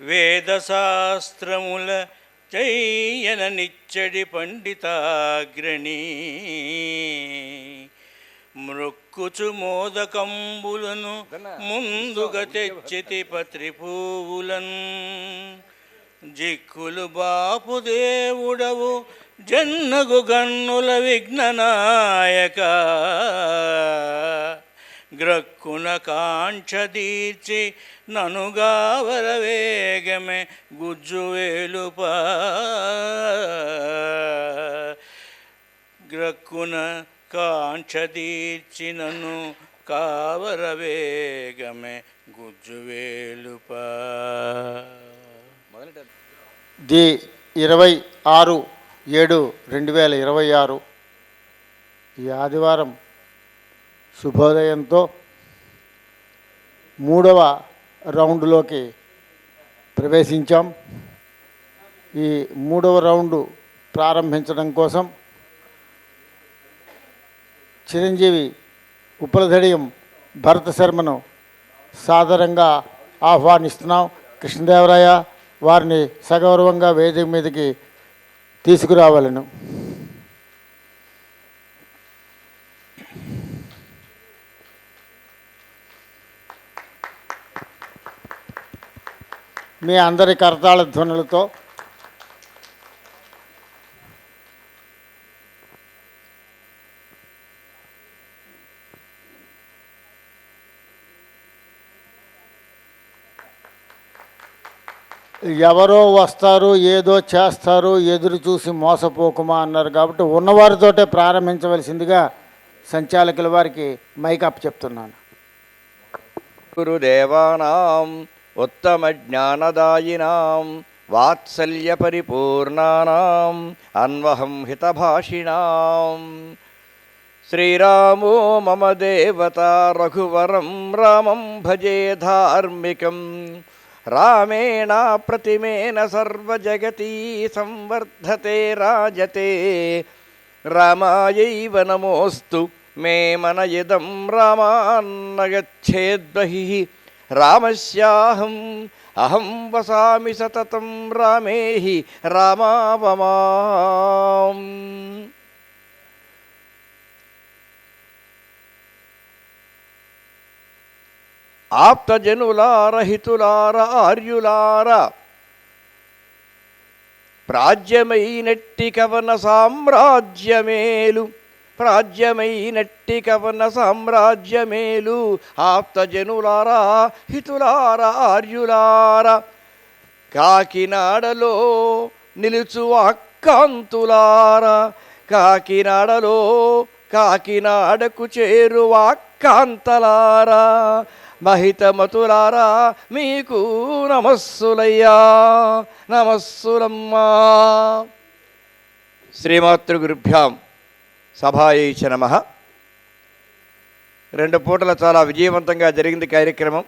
వేదశాస్త్రముల చయ్యన నిచ్చడి పండితాగ్రణి మృక్కుచు మోదకంబులను ముందుగా తెచ్చితి పత్రిపూవులను జిక్కులు బాపు దేవుడవు జన్నగు గన్నుల విఘ్ననాయక గ్రక్కున కాంక్ష తీర్చి ననుగావర వేగమే గుజ్జువేలుప గ్రక్కున కాంక్ష తీర్చి నన్ను కావర వేగమే గుజ్జువేలుప. ది 26/7/2026 ఈ ఆదివారం శుభోదయంతో 3వ రౌండ్లోకి ప్రవేశించాం. ఈ 3వ రౌండు ప్రారంభించడం కోసం చిరంజీవి ఉప్పలధడియం భరత శర్మను సాదరంగా ఆహ్వానిస్తున్నాం. కృష్ణదేవరాయ వారిని సగౌరవంగా వేదిక మీదకి తీసుకురావాలను. మీ అందరి కరతాళ ధ్వనులతో ఎవరో వస్తారు ఏదో చేస్తారు ఎదురు చూసి మోసపోకుమా అన్నారు. కాబట్టి ఉన్నవారితోటే ప్రారంభించవలసిందిగా సంచాలకుల వారికి మైకప్ చెప్తున్నాను. గురుదేవానాం ఉత్తమ జ్ఞానదాయినాం వాత్సల్య పరిపూర్ణానాం అన్వహం హితభాషిణాం శ్రీరామో మమ దేవత రఘువరం రామం భజే ధార్మికం రామేణ ప్రతిమేన సర్వజగతి సంవర్ధతే రాజతే రామాయైవ నమోస్తు మే మన ఇదం రామాన్నగచ్చేద్బహి రామస్యాహం అహం వసామి సతతం రామేహి రామావమాం. ఆప్తజనులార హితులార ఆర్యులార ప్రాజ్యమైనట్టి కవన సామ్రాజ్యమేలు ప్రాజ్యమైనట్టి కవన సామ్రాజ్యమేలు ఆప్తజనులారా హితులార ఆర్యులార కాకినాడలో నిలుచు అక్కాంతులార కాకినాడలో కాకినాడకు చేరువ కాంతలారా మహితమతులారా మీకు నమస్సులయ్యా నమస్సులమ్మా. శ్రీమాతృగురుభ్యాం సభాయైచ నమః. 2 పూటల చాలా విజయవంతంగా జరిగింది కార్యక్రమం.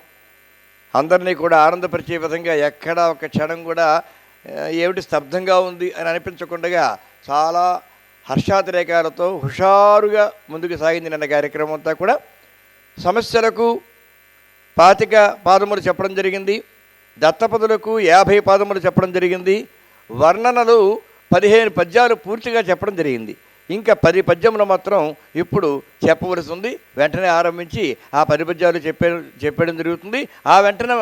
అందరినీ కూడా ఆనందపరిచే విధంగా ఎక్కడా ఒక క్షణం కూడా ఏమిటి స్తబ్దంగా ఉంది అని అనిపించకుండా చాలా హర్షాతిరేకాలతో హుషారుగా ముందుకు సాగింది నిన్న కార్యక్రమం అంతా కూడా. సమస్యలకు 25 పాదములు చెప్పడం జరిగింది, దత్తపదులకు 50 పాదములు చెప్పడం జరిగింది, వర్ణనలు 15 పద్యాలు పూర్తిగా చెప్పడం జరిగింది. ఇంకా 10 పద్యములు మాత్రం ఇప్పుడు చెప్పవలసి ఉంది. వెంటనే ఆరంభించి ఆ 10 పద్యాలు చెప్పడం జరుగుతుంది. ఆ వెంటనే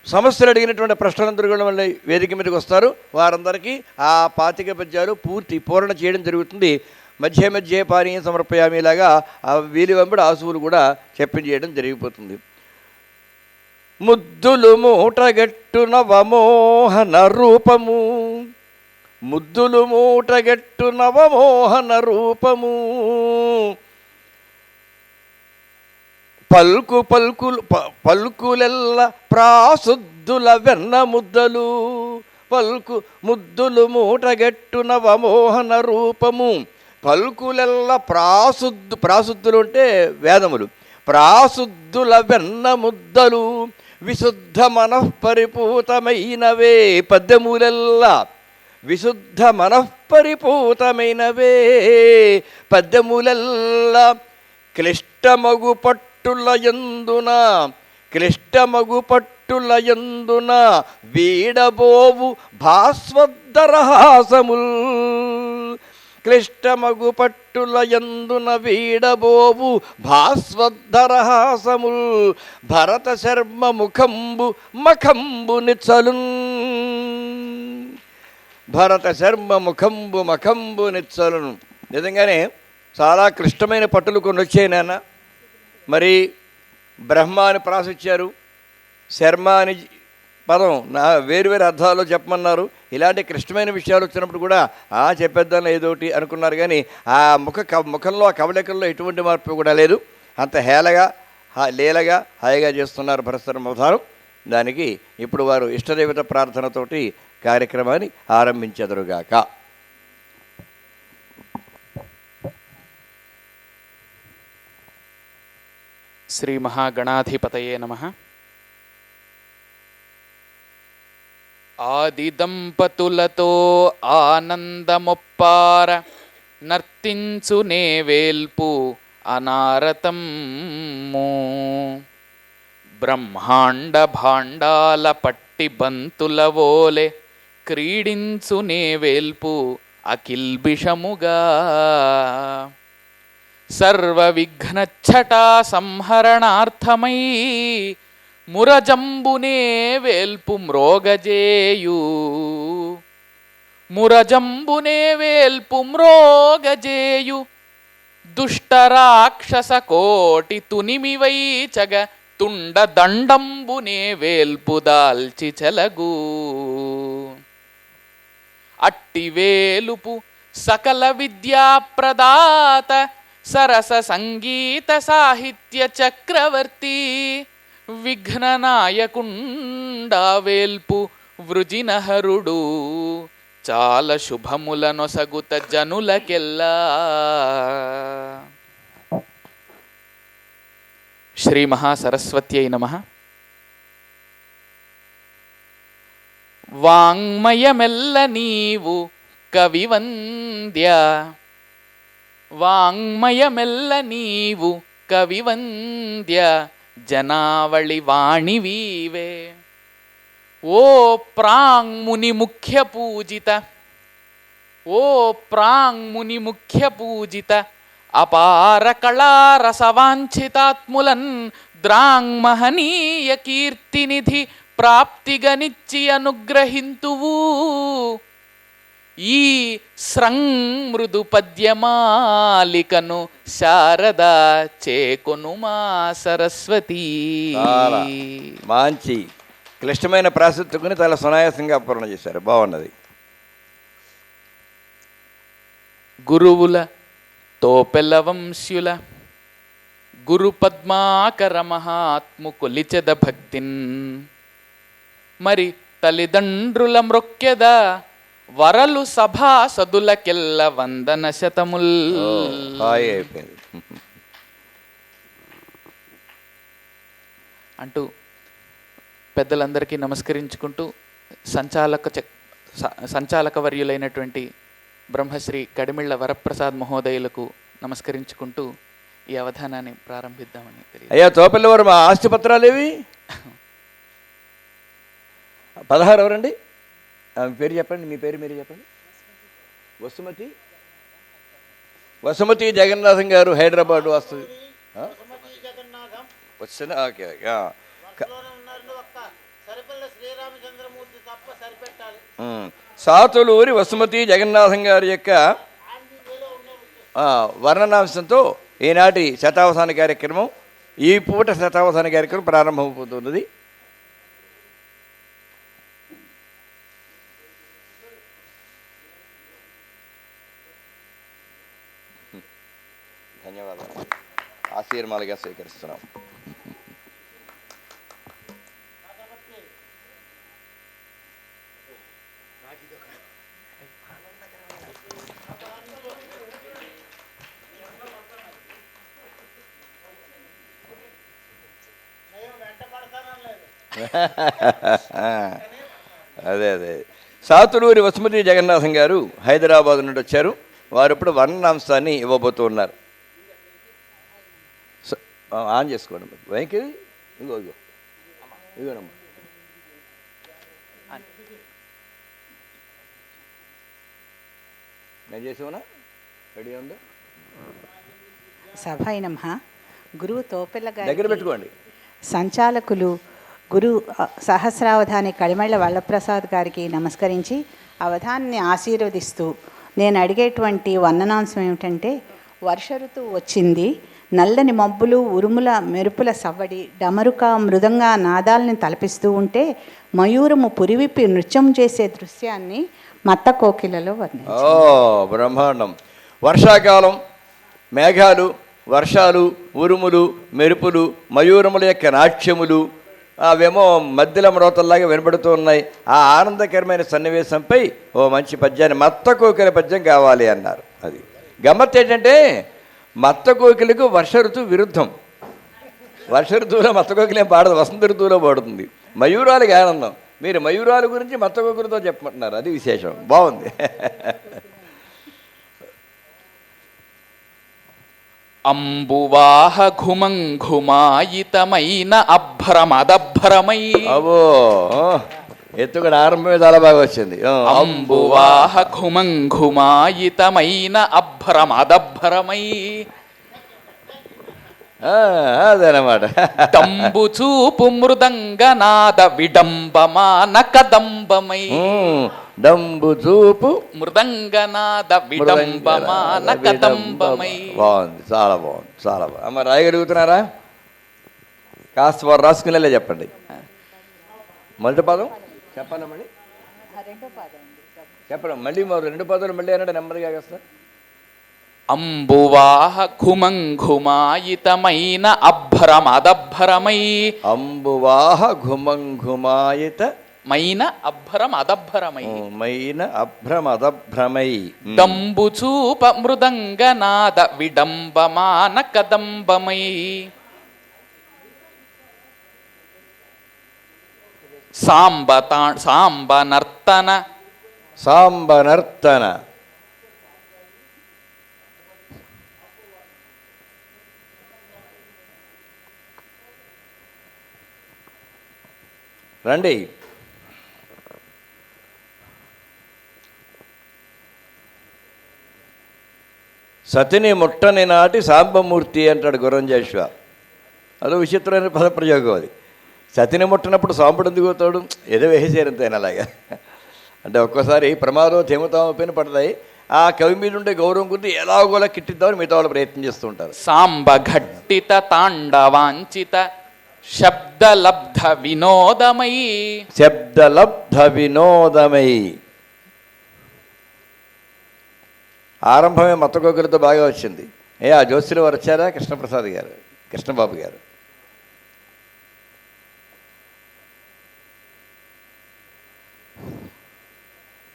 సమస్యలు అడిగినటువంటి ప్రశ్నలందరూ కూడా మళ్ళీ వేదిక మీదకి వస్తారు. వారందరికీ ఆ 25 పద్యాలు పూర్ణ చేయడం జరుగుతుంది. మధ్య మధ్య పానీయం సమర్పయామిలాగా ఆ వీలి వెంబడి ఆసువులు కూడా చేయడం జరిగిపోతుంది. ముద్దులు మూటగట్టు నవమోహన రూపము ముద్దులు మూటగట్టు నవమోహన రూపము పల్కులెల్ల ప్రాశుద్ధుల వెన్న ముద్దలు ముద్దులు మూటగట్టు నవమోహన రూపము పల్కులెల్ల ప్రాశుద్ధులు అంటే వేదములు ప్రాశుద్ధుల వెన్న ముద్దలు విశుద్ధ మనఃపరిపూతమైనవే పద్యములెల్లా విశుద్ధ మనఃపరిపూతమైనవే పద్యములెల్లా క్లిష్టమగు పట్టుల యందున క్లిష్టమగు పట్టు పట్టుల యందున వీడబోవు భాస్వద్దరహాసముల్ క్లిష్టమగు పట్టుల యందున వీడబోవు భాస్వద్దరహాసముల్ భరత శర్మ ముఖంబు మఖంబు నిచ్చలున్ భరత శర్మ ముఖంబు మఖంబు నిచ్చలును. నిజంగానే చాలా క్లిష్టమైన పట్టులు కొన్ని వచ్చాయి నాన్న. మరి బ్రహ్మ అని ప్రాసిచ్చారు, శర్మ అని పదం నా వేరువేరు అర్థాల్లో చెప్పమన్నారు. ఇలాంటి క్లిష్టమైన విషయాలు వచ్చినప్పుడు కూడా చెప్పేద్దాం ఏదోటి అనుకున్నారు. కానీ ఆ ముఖంలో ఆ కవళికల్లో ఎటువంటి మార్పు కూడా లేదు. అంత లీలగా హాయిగా చేస్తున్నారు భరతశర్మ అవతారం. దానికి ఇప్పుడు వారు ఇష్టదేవత ప్రార్థనతోటి కార్యక్రమాన్ని ఆరంభించెదరుగాక. శ్రీ మహాగణాధిపతయే నమః. ఆది దంపతులతో ఆనందమొప్పార నర్తించునే వేల్పు అనారతమ్ము బ్రహ్మాండ భాండాల పట్టి బంతుల వోలె క్రీడించునే వేల్పు అకిల్బిషముగా సర్వ విఘ్నఛటా సంహరణార్థమై మురజంబునే వేల్పు మ్రోగజేయు మురజంబునే వేల్పు మ్రోగజేయు దుష్టరాక్షస కోటి తునిమివైచగ తుండ దండంబునే వేల్పు దాల్చి చెలగు అట్టి వేలుపు సకల విద్యా ప్రదాత సరస సంగీత సాహిత్య చక్రవర్తి విఘ్ననాయకుండా వేల్పు వృజినహరుడు చాలా శుభములనొసగుత జనులకెల్లా. శ్రీ మహాసరస్వత్యై నమః. వాంగ్మయమెల్ల నీవు కవివంద్య వాంగ్మయమెల్ల నీవు కవివంద్య జనావళి వాణివీవే ఓ ప్రాంగ్ముని ముఖ్య పూజిత ఓ ప్రాంగ్ముని ముఖ్య పూజిత అపార కళారసవాంఛితాత్ములన్ ద్రాంగ్మహనీయ కీర్తినిధి ప్రాప్తిగనిచ్చి అనుగ్రహింతువు ఈ స్రంమృదు పద్యమాలికను శారదా చేకొనుమా సరస్వతి. మంచి క్లిష్టమైన ప్రాశస్త్యకుని చాలా సునాయాసంగా పూర్ణ చేశారు. బాగున్నది. గురువుల తోపెల వంశ్యుల గురు పద్మాకర మహాత్ము కొలిచెద భక్తిన్ మరి తల్లిదండ్రుల మ్రొక్కెద వరలు సభాసదులకెల్ల వందన శతముల్. అంటూ పెద్దలందరికీ నమస్కరించుకుంటూ సంచాలక వర్యులైనటువంటి బ్రహ్మశ్రీ కడిమిళ్ళ వరప్రసాద్ మహోదయులకు నమస్కరించుకుంటూ ఈ అవధానాన్ని ప్రారంభిద్దామని తెలియదు. అయ్యా తోపల్లి వారు, మా ఆస్తి పత్రాలు ఏవి? 16 ఎవరండి? పేరు చెప్పండి. మీ పేరు మీరు చెప్పండి. వసుమతి జగన్నాథం గారు, హైదరాబాద్ వస్తుంది. వచ్చిన ఓకే. సాతులూరి వసుమతి జగన్నాథం గారి యొక్క వర్ణనాంశంతో ఈనాటి శతావధాన కార్యక్రమం, ఈ పూట శతావధాన కార్యక్రమం ప్రారంభమవుతున్నది. ధన్యవాదాలు. ఆశీర్మాలుగా స్వీకరిస్తున్నాం. అదే సాతులూరి వసుమతి జగన్నాథం గారు హైదరాబాద్ నుండి వచ్చారు. వారు ఇప్పుడు వర్ణనాంశాన్ని ఇవ్వబోతూ ఉన్నారు. ఆన్ చేసుకోండి. వెంకీ ఇగోనమ్మా, నేను చేసేవనా రెడీ ఉందా? సభాయ నమః. గురువు తోపెల్ల దగ్గర గారికి పెట్టుకోండి. సంచాలకులు గురు సహస్రావధాని కడిమెళ్ళ వల్లప్రసాద్ గారికి నమస్కరించి అవధాన్ని ఆశీర్వదిస్తూ నేను అడిగేటువంటి వందనాంశం ఏమిటంటే, వర్ష ఋతువు వచ్చింది, నల్లని మబ్బులు, ఉరుముల మెరుపుల సవ్వడి, డమరుక మృదంగా నాదాలని తలపిస్తూ ఉంటే మయూరము పురివిప్పి నృత్యం చేసే దృశ్యాన్ని మత్త కోకిలలో వర్ణించారు. బ్రహ్మాండం. వర్షాకాలం, మేఘాలు, వర్షాలు, ఉరుములు, మెరుపులు, మయూరముల యొక్క నాట్యములు అవేమో మధ్యల మ్రోతల్లాగా వినబడుతూ ఉన్నాయి. ఆ ఆనందకరమైన సన్నివేశంపై ఓ మంచి పద్యాన్ని మత్త కోకిల పద్యం కావాలి అన్నారు. అది గమ్మత్ ఏంటంటే, మత్త కోకిలకు వర్ష ఋతువు విరుద్ధం. వర్ష ఋతువులో మత్త కోకిల ఏం పాడదు, వసంత ఋతువులో పాడుతుంది. మయూరాలకి ఆనందం. మీరు మయూరాల గురించి మత్త కోకిలతో చెప్పమంటున్నారు, అది విశేషం. బాగుంది. అంబువాహ ఘుమంఘుమాయితమైన అభ్రమదభ్రమై. అవో ఎత్తుకుని ఆరంభమే చాలా బాగా వచ్చింది. అంబువాహ ఘుమంఘుమాయితమైన అభ్రమదభ్రమై. అదనమాట. తంబు చూపు మృదంగనాద విడంబమాన కదంబమై. డంబు చూపు మృదంగనాద విడంబమాన కదంబమై. బాగుంది, చాలా బాగుంది, చాలా బాగుంది. అమ్మ రాయగలుగుతున్నారా? కాస్త వారు రాసుకునేలా చెప్పండి. మొదటి పదం చెప్పాలా మళ్ళీ? చెప్పండి మళ్ళీ. రెండు పదాలు మళ్ళీ అన్నాడు నెమ్మదిగా కాస్త. అంబువాహ ఘుమంఘుమాయితమైన అభ్రమదభ్రమై. అంబువాహ ఘుమంఘుమాయిత మైన అభ్రమదభ్రమై. మైన అభ్రమదభ్రమై. దంబు చూప మృదంగనాద విడంబమాన కదంబమై. సాంబనర్తన సాంబనర్తన. రండి. సతిని ముట్టని నాటి సాంబమూర్తి అంటాడు గుర్రంజేశ్వ. అదో విచిత్రమైన పదప్రయోగం అది. సతిని ముట్టనప్పుడు సాంబుడు ఎందుకు అవుతాడు? ఏదో వేసేసారంతే అలాగా. అంటే ఒక్కోసారి ప్రమాదం తేమతామపైన పడతాయి. ఆ కవి మీద ఉండే గౌరవం గురించి ఎలాగోలా కిట్టిద్దామని మిగతా వాళ్ళు ప్రయత్నం చేస్తూ ఉంటారు. సాంబ ఘట్టిత తాండవాంచిత శబ్దలబ్ధ వినోదమై. శబ్దలబ్ధ వినోదమై. ఆరంభమే మత్త కోకిలతో బాగా వచ్చింది. ఆ జోస్యుల వారు వచ్చారా? కృష్ణప్రసాద్ గారు, కృష్ణబాబు గారు.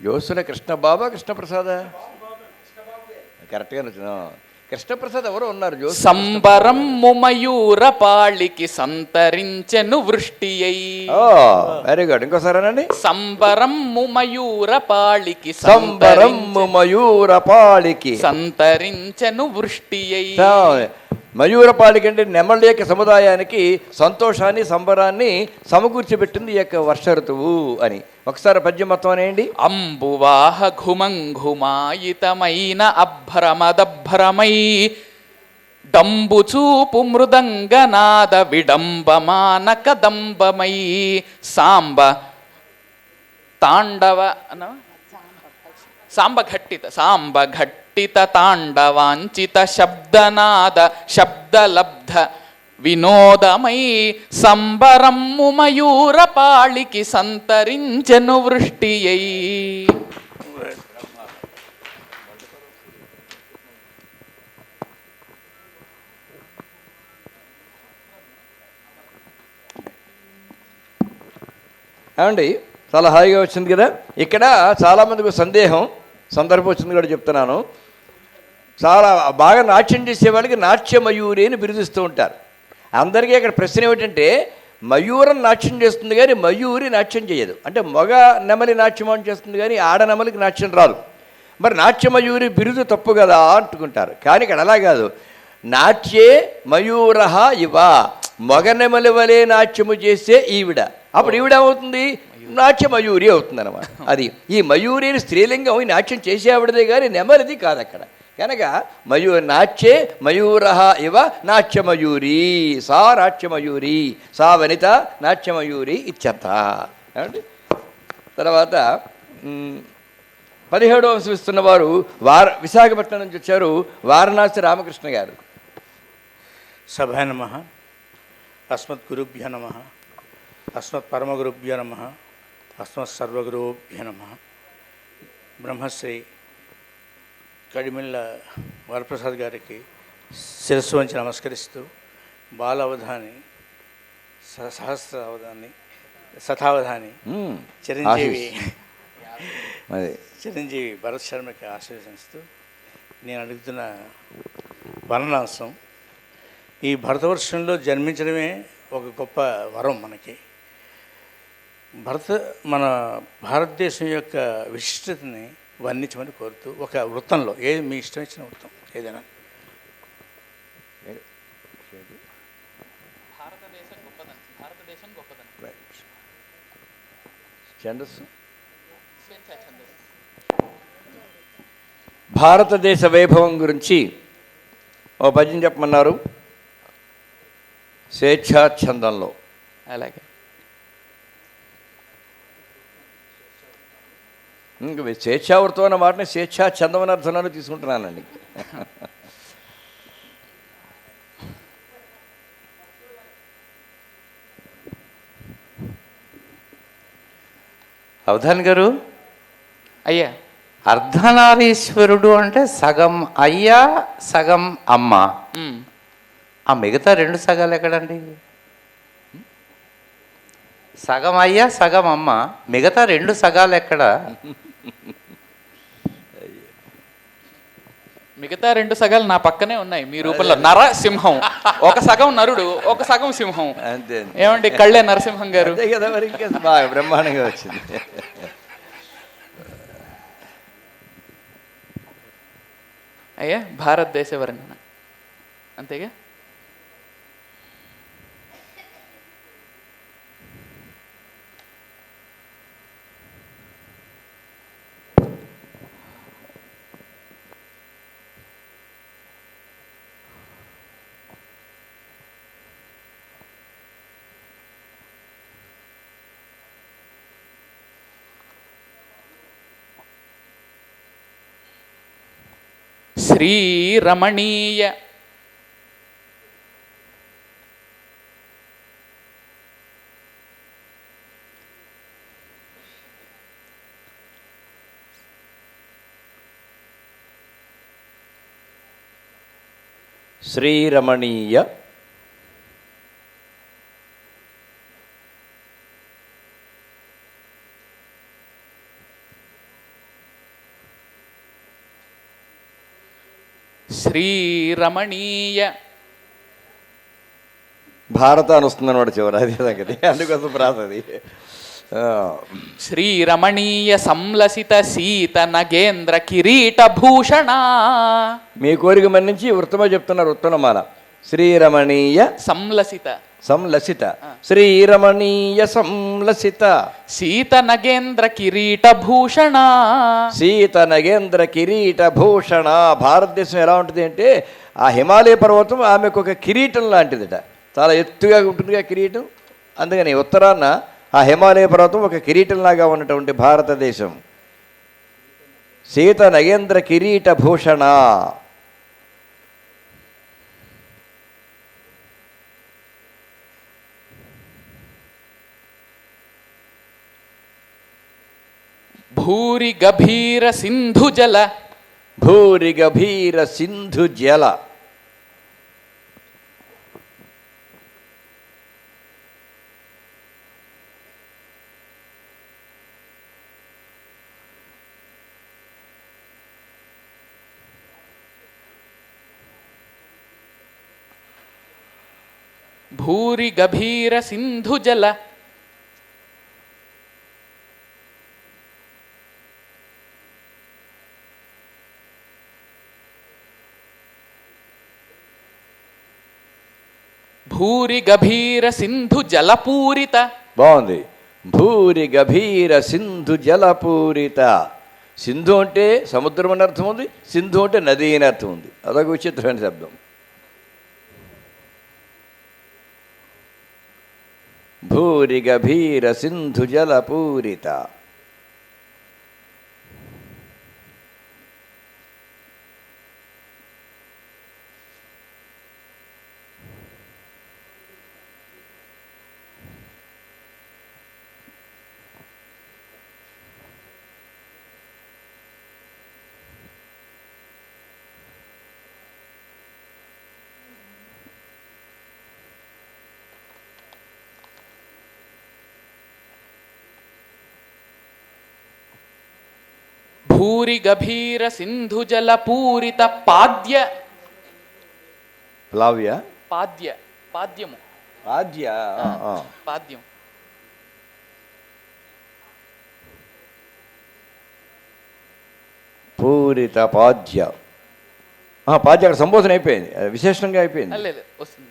జోస్యుల కృష్ణబాబా కృష్ణప్రసాదా? కరెక్ట్గా వచ్చిన కృష్ణప్రసాద్ ఎవరో ఉన్నారు. సంబరం మయూర పాళికి సంతరించెను వృష్టి అయి. Very good. ఇంకోసారేనండి. సంబరం మయూర పాళికి సంబరం మయూర పాళికి సంతరించెను వృష్టి అయి. మయూరపాళికి అంటే నెమళ్ళ యొక్క సముదాయానికి సంతోషాన్ని సంబరాన్ని సమకూర్చిపెట్టింది ఈ యొక్క వర్ష ఋతువు అని. ఒకసారి పద్యం మొత్తం అనేయండి. అంబువాహ ఘుమంఘుమాయితమైన అభ్రమదభ్రమై. డంబు చూపు మృదంగనాద విడంబమాన కదంబమై. సాంబ తాండవ సాంబఘట్టిత తాండవాంచిత శబ్దనాద శబ్దలబ్ధ వినోదమై. సంబరమ్ము మయూర పాళికి సంతరించెను వృష్టి అయి. ఏమండి చాలా హాయిగా వచ్చింది కదా. ఇక్కడ చాలామందికి సందేహం, సందర్భం వచ్చింది కూడా చెప్తున్నాను. చాలా బాగా నాట్యం చేసే వాళ్ళకి నాట్యమయూరి అని బిరుదిస్తూ ఉంటారు. అందరికీ అక్కడ ప్రశ్న ఏమిటంటే, మయూరం నాట్యం చేస్తుంది కానీ మయూరి నాట్యం చేయదు. అంటే మగ నెమలి నాట్యం చేస్తుంది కానీ ఆడ నెమలికి నాట్యం రాదు. మరి నాట్యమయూరి బిరుదు తప్పు కదా అంటుకుంటారు. కానీ ఇక్కడ అలా కాదు. నాట్యే మయూర ఇవ, మగ నెమలి వలె నాట్యము చేసే ఈవిడ. అప్పుడు ఈవిడ ఏమవుతుంది? నాట్యమయూరి అవుతుందన్నమాట. అది ఈ మయూరిని స్త్రీలింగం ఈ నాట్యం చేసేవాడిదే కానీ నెమలిది కాదు అక్కడ. కనుక నాట్యే మయూర ఇవ నాట్యమయూరి, సా నాట్యమయూరి, సా వనిత నాట్యమయూరి ఇత్యర్థ. తర్వాత 17వ అంశం ఇస్తున్న వారు విశాఖపట్నం నుంచి వచ్చారు, వారణాసి రామకృష్ణ గారు. సభాయ నమః. అస్మద్గురుభ్యో నమః. అస్మత్పరమగురుభ్యో నమః. అస్మత్సర్వగురుభ్యో నమః. బ్రహ్మశ్రీ కడిమిళ్ళ వరప్రసాద్ గారికి శిరస్సు వంచి నమస్కరిస్తూ బాల అవధాని, సహస్ర అవధాని, శతావధాని చిరంజీవి భరత్ శర్మకి ఆశీర్వదిస్తూ నేను అడుగుతున్న వర్ణనాంశం, ఈ భరతవర్షంలో జన్మించడమే ఒక గొప్ప వరం మనకి. మన భారతదేశం యొక్క విశిష్టతని వర్ణించమని కోరుతూ ఒక వృత్తంలో మీ ఇష్టం ఇచ్చిన వృత్తం ఏదైనా. ఛందస్సు భారతదేశ వైభవం గురించి ఓ పద్యం చెప్పమన్నారు స్వేచ్ఛాఛందంలో. అలాగే ఇంక స్వేచ్ఛావృతం అన్న మాటని స్వేచ్ఛాఛందం అని అర్థంలో తీసుకుంటున్నానండి. అవధాని గారు, అయ్యా, అర్ధనారీశ్వరుడు అంటే సగం అయ్యా సగం అమ్మ. ఆ మిగతా 2 సగాలు ఎక్కడండి? సగం అయ్యా సగం అమ్మ, మిగతా 2 సగాలు ఎక్కడ? మిగతా 2 సగాలు నా పక్కనే ఉన్నాయి మీ రూపంలో. నరసింహం, ఒక సగం నరుడు, ఒక సగం సింహం. అంతే. ఏమండి కళ్ళే నరసింహం గారు? అంతే కదా, మరి ఇంకా బాగా బ్రహ్మాండంగా వచ్చింది. అయ్యా, భారతదేశ వర్ణన అంతేగా. శ్రీరమణీయ శ్రీరమణీయ శ్రీరమణీయ భారత అని వస్తుందన్నమాట చివరి, అదే సంగతి, అందుకోసం ప్రాసది. శ్రీరమణీయ సంలసిత సీత నగేంద్ర కిరీట భూషణ. మీ కోరిక మన్నించి వృత్తమా చెప్తున్నారు, వృత్తనమాల. శ్రీరమణీయ సంలసిత సంలసిత, శ్రీరమణీయ సంలసిత, సీత నగేంద్ర కిరీట భూషణ. సీత నగేంద్ర కిరీట భూషణ. భారతదేశం ఎలా ఉంటుంది అంటే, ఆ హిమాలయ పర్వతం ఆమెకు ఒక కిరీటం లాంటిదిట, చాలా ఎత్తుగా ఉంటుందిగా కిరీటం. అందుకని ఉత్తరాన ఆ హిమాలయ పర్వతం ఒక కిరీటంలాగా ఉన్నటువంటి భారతదేశం. సీత నగేంద్ర కిరీట భూషణ. భూరి గభీర సింధు జల. భూరి గభీర సింధు జల. భూరి గభీర సింధు జల. భూరి గభీర సింధు జలపూరిత. బాగుంది. భూరి గభీర సింధు జలపూరిత. సింధు అంటే సముద్రం అని అర్థం ఉంది, సింధు అంటే నది అని అర్థం ఉంది. అదొక విచిత్రమైన శబ్దం. భూరి గభీర సింధు జలపూరిత. భూరి గభీర సింధు జల పూరిత పాద్య. ప్లావ్య పాద్య పాద్యము. పాద్య పాద్యం. పూరిత పాద్య. పాద్య అక్కడ సంబోధన అయిపోయింది, విశేషంగా అయిపోయింది. లేదు వస్తుంది.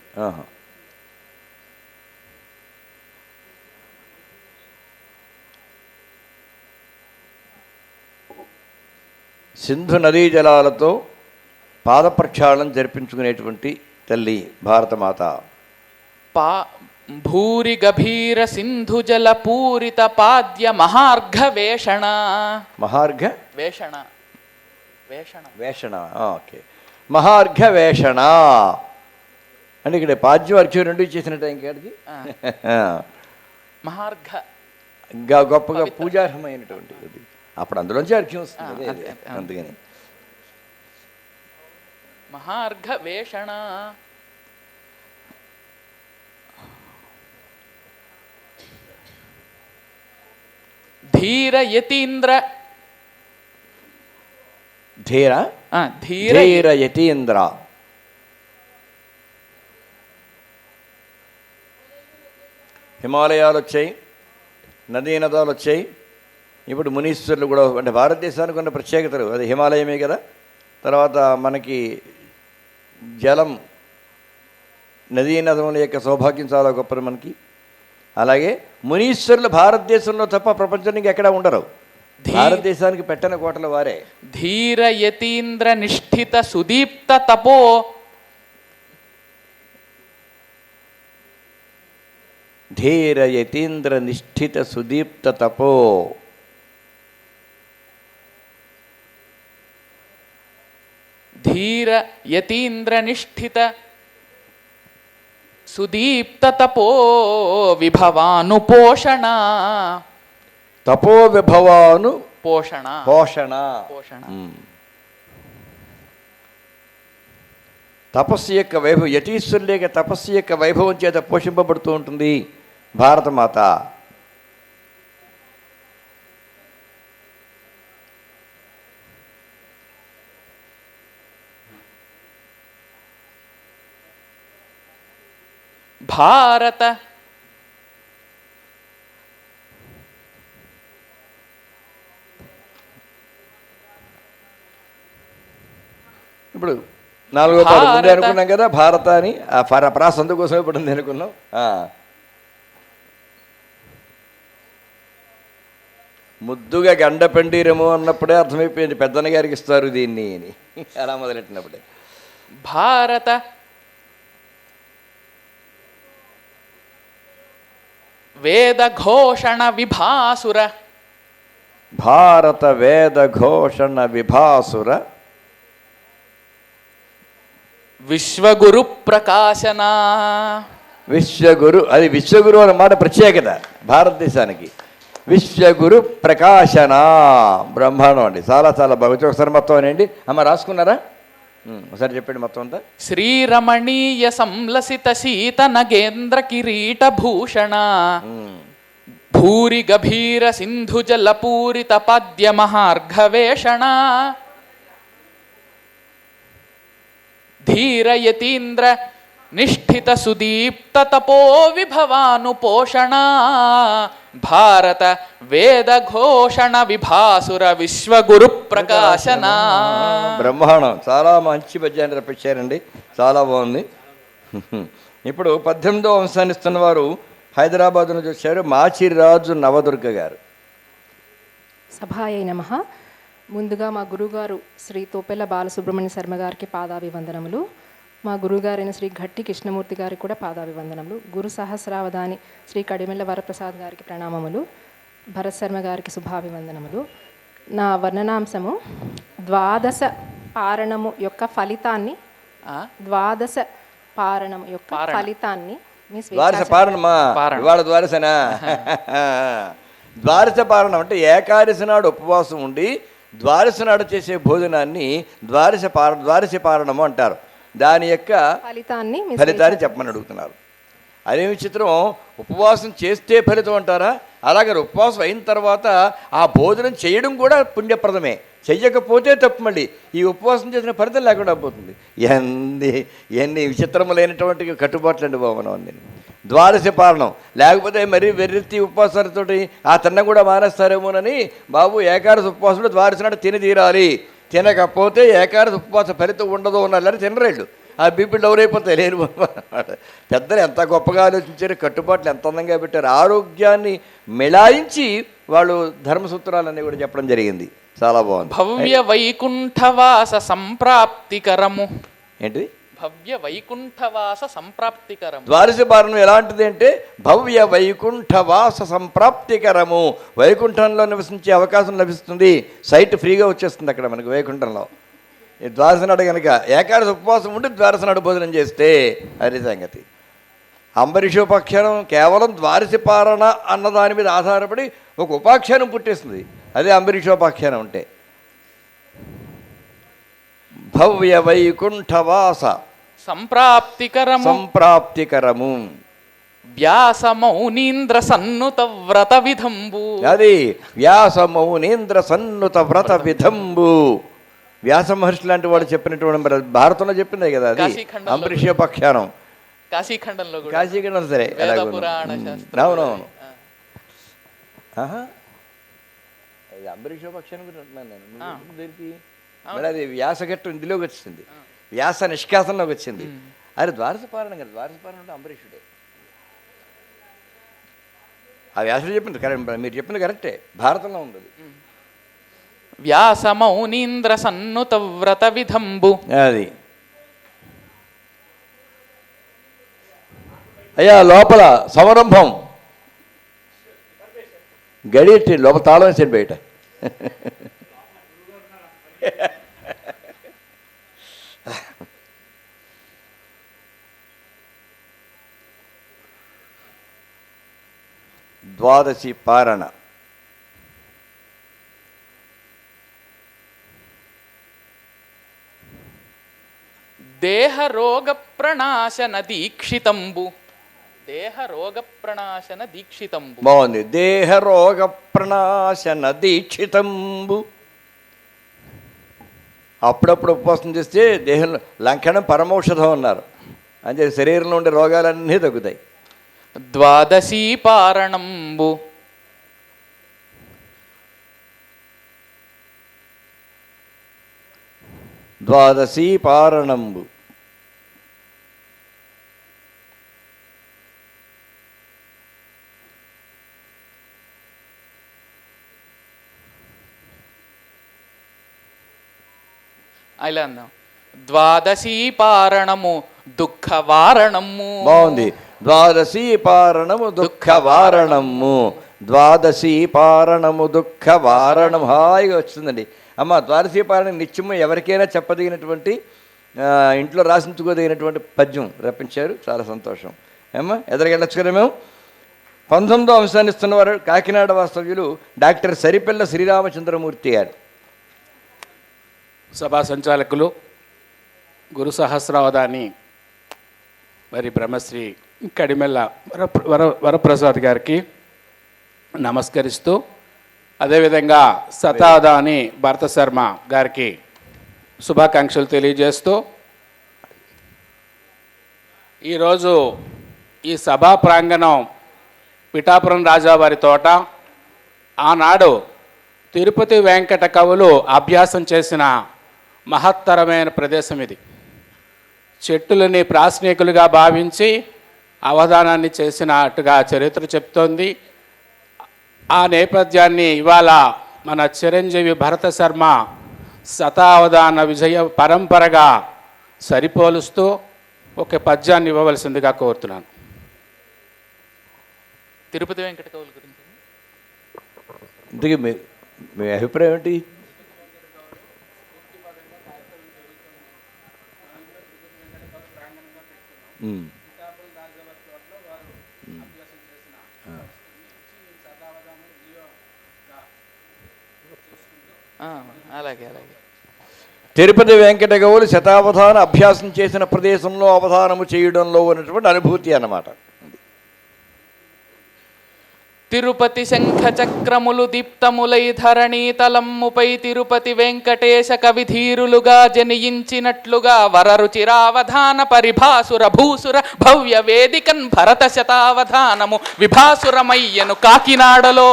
సింధు నదీ జలాలతో పాద ప్రక్షాళన జరిపించుకునేటువంటి తల్లి భారతమాత. భూరి గభీర సింధు జల పూరిత పాద్య మహార్ఘ వేషణ. మహార్ఘ వేషణ. వేషణ. వేషణ. ఓకే, మహార్ఘ వేషణ అంటే ఇక్కడ పాద్యం అర్ఘ్యం రెండు ఇచ్చేసినట్టు ఇంకేడికి. మహార్ఘ ఇంకా గొప్పగా పూజార్హమైనటువంటి అప్పుడు అందులోంచి అర్ఘ్యం వస్తుంది, అందుకని మహార్ఘ వేషణ. ధీర యతీంద్ర. ధీర ధీర యతీంద్ర. హిమాలయాలు వచ్చాయి, నదీ నదాలు వచ్చాయి. ఇప్పుడు మునీశ్వరులు కూడా, అంటే భారతదేశానికి ఉన్న ప్రత్యేకతలు అది హిమాలయమే కదా. తర్వాత మనకి జలం, నదీ నదముల యొక్క సౌభాగ్యం చాలా గొప్పది మనకి. అలాగే మునీశ్వరులు భారతదేశంలో తప్ప ప్రపంచానికి ఎక్కడా ఉండరు, భారతదేశానికి పెట్టని కోటల వారే. ధీర యతీంద్ర నిష్ఠిత సుదీప్త తపో. ధీర యతీంద్ర నిష్ఠిత సుదీప్త తపో. ధీర యతీంద్ర నిష్ఠిత సుదీప్త తపో విభవాను పోషణ. తపో విభవాను పోషణ. పోషణ. పోషణ. తపస్సు యొక్క వైభవం, యతీశ్వరుల యొక్క తపస్సు యొక్క వైభవం చేత పోషింపబడుతూ ఉంటుంది భారతమాత. భారత ఇప్పుడు నాలుగో పాట ముందే అనుకున్నాం కదా భారత అని. ఆ ప్రాస అందుకోసమే పడింది అనుకున్నాం. ముద్దుగా గండ పెండిరము అన్నప్పుడే అర్థమైపోయింది పెద్దన్న గారికి ఇస్తారు దీన్ని అని, అలా మొదలెట్టినప్పుడే. భారత వేద ఘోషణ విభాసుర. భారత వేద ఘోషణ విభాసుర. విశ్వగురు ప్రకాశన. విశ్వగురు, అది విశ్వగురు అన్న మాట ప్రత్యేకత భారతదేశానికి. విశ్వగురు ప్రకాశన, బ్రహ్మాండం అండి. చాలా చాలా బాగుంది. ఒకసారి మొత్తం అనండి అమ్మ, రాసుకున్నారా? ఒకసారి చెప్పండి మొత్తం అంతా. శ్రీరమణీయ సంలసిత శీత నగేంద్ర కిరీట భూషణ. భూరి గభీర సింధు జల పూరిత పద్య మహార్ఘవేషణ. ధీర యతీంద్ర నిష్ఠిత సుదీప్త తపో విభవాను పోషణ. భారత వేద ఘోషణ విభాసుర విశ్వగురు ప్రకాశన. బ్రహ్మాండం, చాలా మంచి పద్యాన్ని రప్పించారండి, చాలా బాగుంది. ఇప్పుడు 18వ అంశాన్ని ఇస్తున్న వారు హైదరాబాద్ నుంచి వచ్చారు మాచిరాజు నవదుర్గ గారు. సభాయ నమః. ముందుగా మా గురుగారు శ్రీ తోపెల్ల బాలసుబ్రహ్మణ్య శర్మ గారికి పాదాభివందనములు. మా గురుగారైన శ్రీ ఘట్టి కృష్ణమూర్తి గారికి కూడా పాదాభివందనములు. గురు సహస్రావధాని శ్రీ కడిమెళ్ళ వరప్రసాద్ గారికి ప్రణామములు. భరత్ శర్మ గారికి శుభాభివందనములు. నా వర్ణనాంశము ద్వాదశ పారణము యొక్క ఫలితాన్ని ద్వారస పారణమా? ఇవాళ ద్వారసనా? ద్వారస పారణం అంటే ఏకాదశి నాడు ఉపవాసం ఉండి ద్వారస నాడు చేసే భోజనాన్ని ద్వారస పారణము అంటారు. దాని యొక్క ఫలితాన్ని చెప్పమని అడుగుతున్నారు. అదే విచిత్రం, ఉపవాసం చేస్తే ఫలితం అంటారా? అలాగే ఉపవాసం అయిన తర్వాత ఆ భోజనం చేయడం కూడా పుణ్యప్రదమే, చెయ్యకపోతే తప్పు. మళ్ళీ ఈ ఉపవాసం చేసిన ఫలితం లేకుండా పోతుంది. ఎన్ని విచిత్రములైనటువంటి కట్టుబాట్లు అండి బాబు మనం అండి. ద్వాదశ పారణం లేకపోతే మరీ వెర్రెత్తి ఉపవాసాలతో ఆ తిన్న కూడా మానేస్తారేమోనని బాబు ఏకాదశి ఉపవాసంలో ద్వాదశి నాడు తిని తీరాలి, తినకపోతే ఏకాదశి ఉపవాస ఫలితం ఉండదు అన్నారని తినరేళ్ళు. ఆ బీపీ డౌన్ అయిపోతాయి. లేని పెద్దలు ఎంత గొప్పగా ఆలోచించారు, కట్టుబాట్లు ఎంత అందంగా పెట్టారు. ఆరోగ్యాన్ని మిళాయించి వాళ్ళు ధర్మసూత్రాలన్నీ కూడా చెప్పడం జరిగింది. చాలా బాగుంది. భవ్య వైకుంఠవాస సంప్రాప్తికరము. ఏంటిది? భవ్య వైకుంఠవాస సంప్రాప్తికరము. ద్వాదశ పారణం ఎలాంటిది అంటే భవ్య వైకుంఠవాస సంప్రాప్తికరము. వైకుంఠంలో నివసించే అవకాశం లభిస్తుంది. సైట్ ఫ్రీగా వచ్చేస్తుంది అక్కడ మనకు వైకుంఠంలో. ఈ ద్వాదశ నాడు కనుక ఏకాదశి ఉపవాసం ఉండి ద్వాదశ నాడు భోజనం చేస్తే అది సంగతి. అంబరీషోపాఖ్యానం కేవలం ద్వాదశి పారణ అన్న దాని మీద ఆధారపడి ఒక ఉపాఖ్యానం పుట్టేస్తుంది. అదే అంబరీషోపాఖ్యానం అంటే. భవ్య వైకుంఠవాస సంప్రాప్తికరము. వ్యాసమౌనీంద్ర సన్నుత వ్రత విధంబు. అది వ్యాసమౌనీంద్ర సన్నుత వ్రత విధంబు. వ్యాస మహర్షి లాంటి వాడు చెప్పినటువంటి, భారతంలో చెప్పిందే కదా అది అంబరీషోపాఖ్యానం. కాశీఖండం సరే, అవునవును. ఇది అంబరీషోపాఖ్యానం గురించి అంటున్నాను నేను. దేనికి మరి అది వ్యాసఘట్టం ఇందులోకి వచ్చింది, వ్యాస నిష్కాసంలోకి వచ్చింది. అది ద్వాదశ పారణం కదా. ద్వాదశ పారణం అంటే అంబరీషుడే. ఆ వ్యాసుడు చెప్పింది కరెక్ట్, మీరు చెప్పింది కరెక్టే, భారతంలో ఉంది. వ్యాసమౌనీంద్ర సన్నుత వ్రత విధంబు. అది అయ్యా లోపల సంరంభం గడియట్టి లోపల తాళం వేసాడు బయట. ద్వాదశి పారణ. దేహ రోగ ప్రణాశన దీక్షితంబు. దేహ రోగ ప్రణాశన దీక్షితంబు. బాగుంది. దేహ రోగ ప్రణాశన దీక్షితంబు. అప్పుడప్పుడు ఉపవాసం చేస్తే దేహంలో లంకనం పరమౌషధం అన్నారు. అంటే శరీరంలో ఉండే రోగాలన్నీ తగ్గుతాయి. ద్వాదశీ పారణంబు. ద్వాదశీ పారణంబు. ఇలా అందాం. ద్వాదశీ పారణము దుఃఖ వారణము. బాగుంది. ద్వాదశీ పారణము దుఃఖ వారణము. ద్వాదశీ పారణము దుఃఖ వారణం. హాయిగా వచ్చిందండి అమ్మ. ద్వాదశీ పారణం నిత్యము ఎవరికైనా చెప్పదగినటువంటి, ఇంట్లో రాసించుకోదగినటువంటి పద్యం రప్పించారు. చాలా సంతోషం. ఏమ్మా ఎదురుగెళ్ళొచ్చు కదా మేము. 19వ అంశాన్ని ఇస్తున్నవారు కాకినాడ వాస్తవ్యులు డాక్టర్ సరిపెల్ల శ్రీరామచంద్రమూర్తి గారు. సభా సంచాలకులు గురు సహస్రావధాని మరి బ్రహ్మశ్రీ కడిమెళ్ళ వరప్రసాద్ గారికి నమస్కరిస్తూ, అదేవిధంగా శతావధాని భరత శర్మ గారికి శుభాకాంక్షలు తెలియజేస్తూ, ఈరోజు ఈ సభా ప్రాంగణం పిఠాపురం రాజావారి తోట, ఆనాడు తిరుపతి వెంకట కవులు అభ్యాసం చేసిన మహత్తరమైన ప్రదేశం ఇది. చెట్టులని ప్రాశ్నికులుగా భావించి అవధానాన్ని చేసినట్టుగా చరిత్ర చెప్తోంది. ఆ నేపథ్యాన్ని ఇవాళ మన చిరంజీవి భరత శర్మ శతావధాన విజయ పరంపరగా సరిపోలుస్తూ ఒక పద్యాన్ని ఇవ్వవలసిందిగా కోరుతున్నాను. తిరుపతి వెంకట కవుల గురించి ఇంతకీ మీ అభిప్రాయం ఏంటి? అలాగే అలాగే. తిరుపతి వెంకట గౌలు శతావధాన అభ్యాసం చేసిన ప్రదేశంలో అవధానము చేయడంలో ఉన్నటువంటి అనుభూతి అన్నమాట. తిరుపతి శంఖ చక్రములు దీప్తములై ధరణీ తలమ్ముపై తిరుపతి వెంకటేశ కవిధీరులుగా జనియించినట్లుగా వరరుచిరావధాన పరిభాసుర భూసుర భవ్య వేదికన్ భరత శతావధానము విభాసురమయ్యను కాకినాడలో.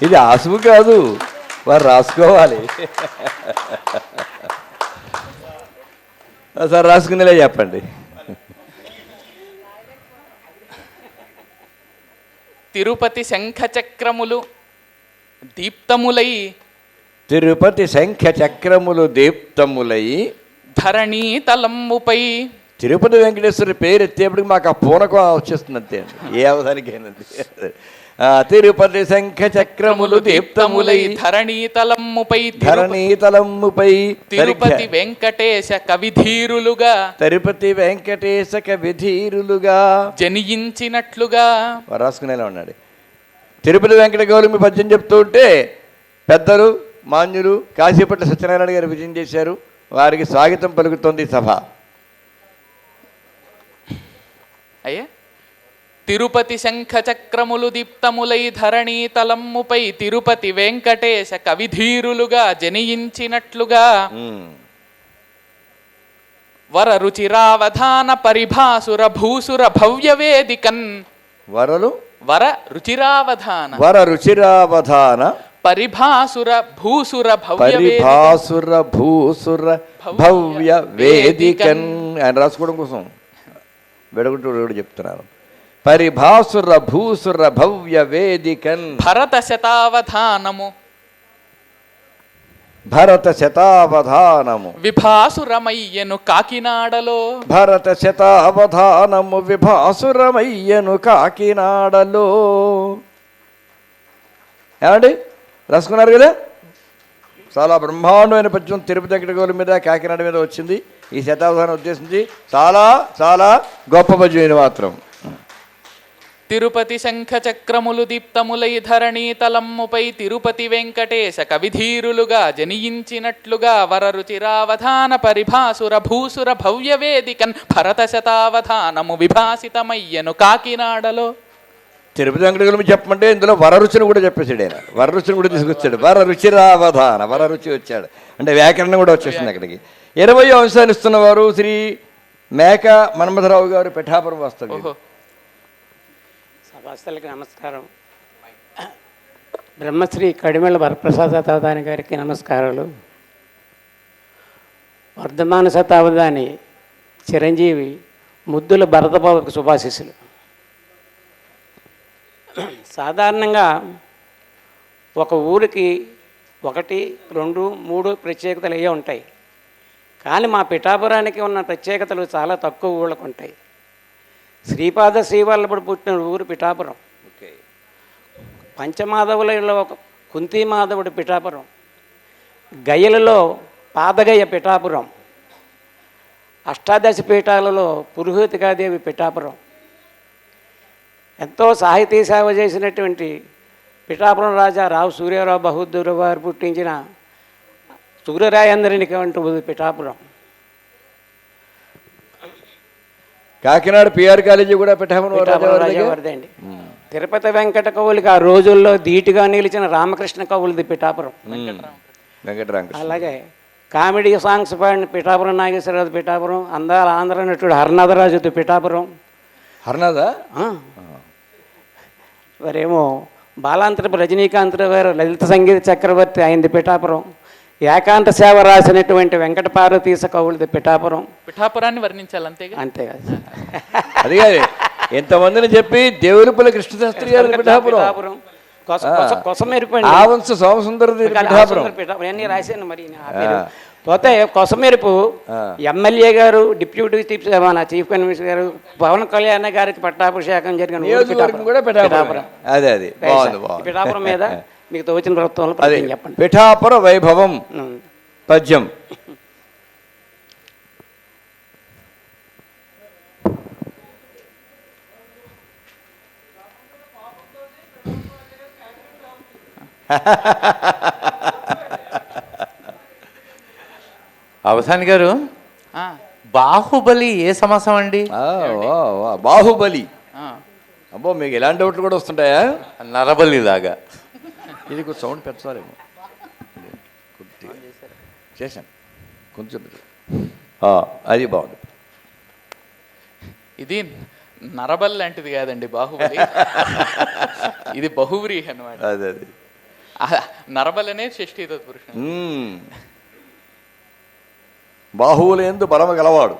ఇది ఆసువు కాదు, వారు రాసుకోవాలి. సార్ రాసుకునేలా చెప్పండి. తిరుపతి శంఖ చక్రములు దీప్తములై తిరుపతి శంఖ చక్రములు దీప్తములై ధరణీ తలమ్ముపై. తిరుపతి వెంకటేశ్వర పేరు ఎత్తేప్పటికి మాకు ఆ పూనకం వచ్చేస్తుంది అంతే అండి, ఏ అవధానికైనది. తిరుపతి శంఖ చక్రములు దీప్తములై ధరణీ తలమ్ముపై తిరుపతి వెంకటేశ కవిధీరులుగా జనియించినట్లుగా రాసుకునేలా ఉన్నాడు. తిరుపతి వెంకట గౌలు మీ పద్యం చెప్తూ ఉంటే పెద్దలు మాన్యులు కాశీపట్ల సత్యనారాయణ గారు విజయం చేశారు. వారికి స్వాగతం పలుకుతోంది సభ. అయ్యా, తిరుపతి శంఖ చక్రములు దీప్తములై ధరణీ తలమ్ముపై తిరుపతి వెంకటేశ కవిధీరులుగా జనియించినట్లుగా వర రుచిరావధాన పరిభాసుర భూసుర భవ్య వేదికన్. వర రుచిరావధాన పరిభాసుర భూసుర భవ్య వేదికన్. ఆయన రాసుకోవడం కోసం వెడగొట్టు చెప్తున్నారు. పరిభాసుర భూసుర భవ్య వేదికన్ భరత శతావధానము విభాసురమయ్యను కాకినాడలో. భరత శతావధానము విభాసురమయ్యను కాకినాడలో. ఏమండి రాసుకున్నారు కదా? చాలా బ్రహ్మాండమైన పద్యం తిరుపతి వెంకట గౌలు మీద కాకినాడ మీద వచ్చింది. ఈ శతావధానం ఉద్దేశించి చాలా చాలా గొప్ప పద్యం మాత్రం. తిరుపతి శంఖ చక్రములు దీప్తములై ధరణీ తలమ్ముపై తిరుపతి వెంకటేశ కవిధీరులుగా జనియించినట్లుగా వరరుచిరావధాన పరిభాసుర భూసుర భవ్య వేదికన్ భరత శతావధానము విభాసితమయ్యను కాకినాడలో. తిరుపతి వెంకటగౌలు చెప్పమంటే ఇందులో వరరుచిని కూడా చెప్పేశాడు ఆయన. వరరుచిని కూడా తీసుకొచ్చాడు. వరరుచిరావధాన వరరుచి వచ్చాడు అంటే వ్యాకరణం కూడా వచ్చేసింది అక్కడికి. 20వ అంశాలు ఇస్తున్నవారు శ్రీ మేక మన్మథరావు గారు, పిఠాపురం వాస్తవ్యం. సభాస్థులకి నమస్కారం. బ్రహ్మశ్రీ కడిమెళ్ళ వరప్రసాద శతావధాని గారికి నమస్కారాలు. వర్ధమాన శతావధాని చిరంజీవి ముద్దుల భరతబాబుకు శుభాశీస్సులు. సాధారణంగా ఒక ఊరికి 1, 2, 3 ప్రత్యేకతలు అయ్యే ఉంటాయి. కానీ మా పిఠాపురానికి ఉన్న ప్రత్యేకతలు చాలా తక్కువ ఊళ్ళకు ఉంటాయి. శ్రీపాద శ్రీవల్లభుడు పుట్టిన ఊరు పిఠాపురం. పంచమాధవులలో ఒక కుంతిమాధవుడు పిఠాపురం. గయలలో పాదగయ పిఠాపురం. అష్టాదశ పీఠాలలో పురుహూతికాదేవి పిఠాపురం. ఎంతో సాహితీ సేవ చేసినటువంటి పిఠాపురం రాజా రావు సూర్యారావు బహదూర్ వారు పుట్టించిన సూర్యరాయందరికి వంటి పిఠాపురం. కాకినాడ పిఆర్ కాలేజీ కూడా పిఠాపురం రాజావారిదండి. తిరుపతి వెంకట కవులకి ఆ రోజుల్లో ధీటుగా నిలిచిన రామకృష్ణ కవులది పిఠాపురం. అలాగే కామెడీ సాంగ్స్ పాడిన పిఠాపురం నాగేశ్వరరావు పిఠాపురం. అందాల ఆంధ్ర నటుడు హరనాథరాజుది పిఠాపురం. మరేమో బాలాంతరపు రజనీకాంత్ గారు లలిత సంగీత చక్రవర్తి అయింది పిఠాపురం. ఏకాంత సేవ రాసినటువంటి వెంకట పార్వతీశ కవులది పిఠాపురం. పిఠాపురాన్ని వర్ణించాలి అంతేగా. అంతేకాదు, అది కాదు, ఎంతమందిని చెప్పి దేవులపల్లి కృష్ణశాస్త్రి గారి పిఠాపురం, కొసమెరుపండి, ఆవంశ సోమసుందరది పిఠాపురం అన్నీ రాశాను. మరి పోతే కొసమెరుపు ఎమ్మెల్యే గారు, డిప్యూటీ మన చీఫ్ మినిస్టర్ గారు, పవన్ కళ్యాణ్ గారికి పట్టాభిషేకం జరిగిన కూడా పిఠాపురం. అదే అది పిఠాపురం మీద మీకు తోచిన ప్రభుత్వంలో చెప్పండి. పిఠాపుర వైభవం పద్యం. అవధాని గారు, బాహుబలి ఏ సమాసం అండి? బాహుబలి. అబ్బో, మీకు ఎలాంటి డౌట్లు కూడా వస్తుంటాయా? నరబలి లాగా. ఇది కొంచెం సౌండ్ పెంచాలేమో, చేశాను కొంచెం. అది బాగుంది. ఇది నరబలి లాంటిది కాదండి బాహుబలి, ఇది బహువ్రీహి అనమాట. అదే నరబలనే షష్ఠీ తత్పురుషుడు. బాహువులందు బలము గలవాడు.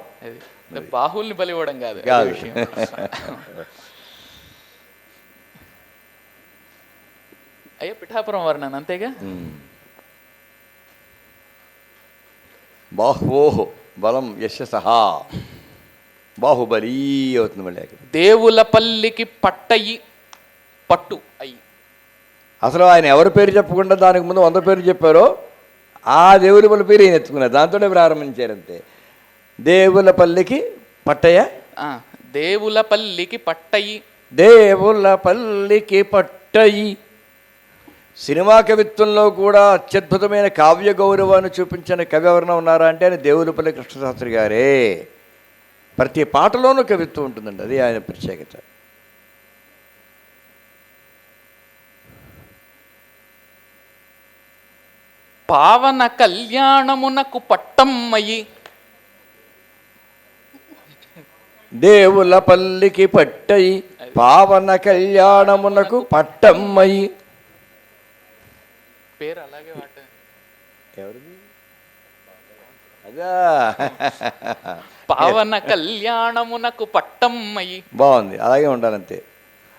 బాహువుల్ని బలి ఇవ్వడం కాదు విషయం. అయ్యో, పిఠాపురం వర్ణన అంతేగా. బాహువోహో బలం యశసహ బాహుబలి అవుతుంది మళ్ళీ. దేవులపల్లికి పట్టయి పట్టు అయ్యి. అసలు ఆయన ఎవరి పేరు చెప్పకుండా దానికి ముందు 100 పేర్లు చెప్పారో ఆ దేవులపల్లి పేరు ఈయన ఎత్తుకున్నారు, దాంతోనే ప్రారంభించారంతే. దేవులపల్లికి పట్టయ్య, దేవులపల్లికి పట్టయి, దేవులపల్లికి పట్టయి. సినిమా కవిత్వంలో కూడా అత్యద్భుతమైన కావ్య గౌరవాన్ని చూపించిన కవి ఎవరైనా ఉన్నారా అంటే ఆయన దేవులపల్లి కృష్ణశాస్త్రి గారే. ప్రతి పాటలోనూ కవిత్వం ఉంటుందండి, అది ఆయన ప్రత్యేకత. పావన కళ్యాణమునకు పట్టమ్మయి, దేవులపల్లికి పట్టయి, పావన కళ్యాణమునకు పట్టమ్మయి. పేరు అలాగే వాట. ఎవరిది? అదా, పావన కళ్యాణమునకు పట్టమ్మయి. బాగుంది, అలాగే ఉండాలంతే.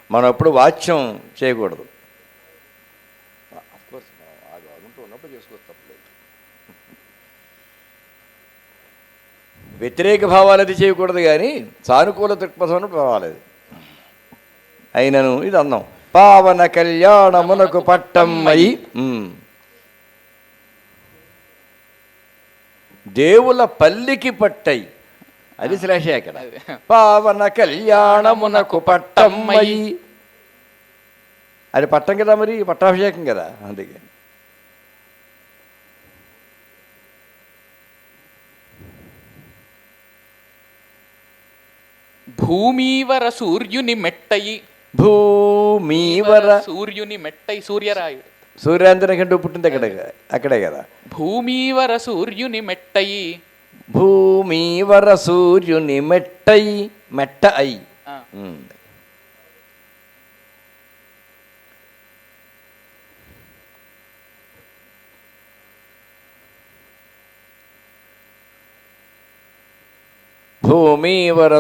మనం ఎప్పుడు వాచ్యం చేయకూడదు. ఉన్నప్పుడు చేసుకోవచ్చు, వ్యతిరేక భావాలు అది చేయకూడదు, కానీ సానుకూల దృక్పథం పర్వాలేదు. అయినను ఇది అన్నాం, పావన కళ్యాణమునకు పట్టమ్మయి. దేవుల పల్లికి పట్టయి, అది శ్లేష అక్కడ. పావన కళ్యాణమునకు పట్టమ్మయి, అది పట్టం కదా, మరి పట్టాభిషేకం కదా, అందుకే. భూమీవర సూర్యుని మెట్టయి, భూమీవర సూర్యుని మెట్టయి, సూర్యరాయుడు, సూర్యాంతరం కంటూ పుట్టింది అక్కడే కదా. భూమీవర సూర్యుని మెట్టయి, భూమీవర సూర్యుని మెట్టయి, మెట్ట అయి. భూమీవర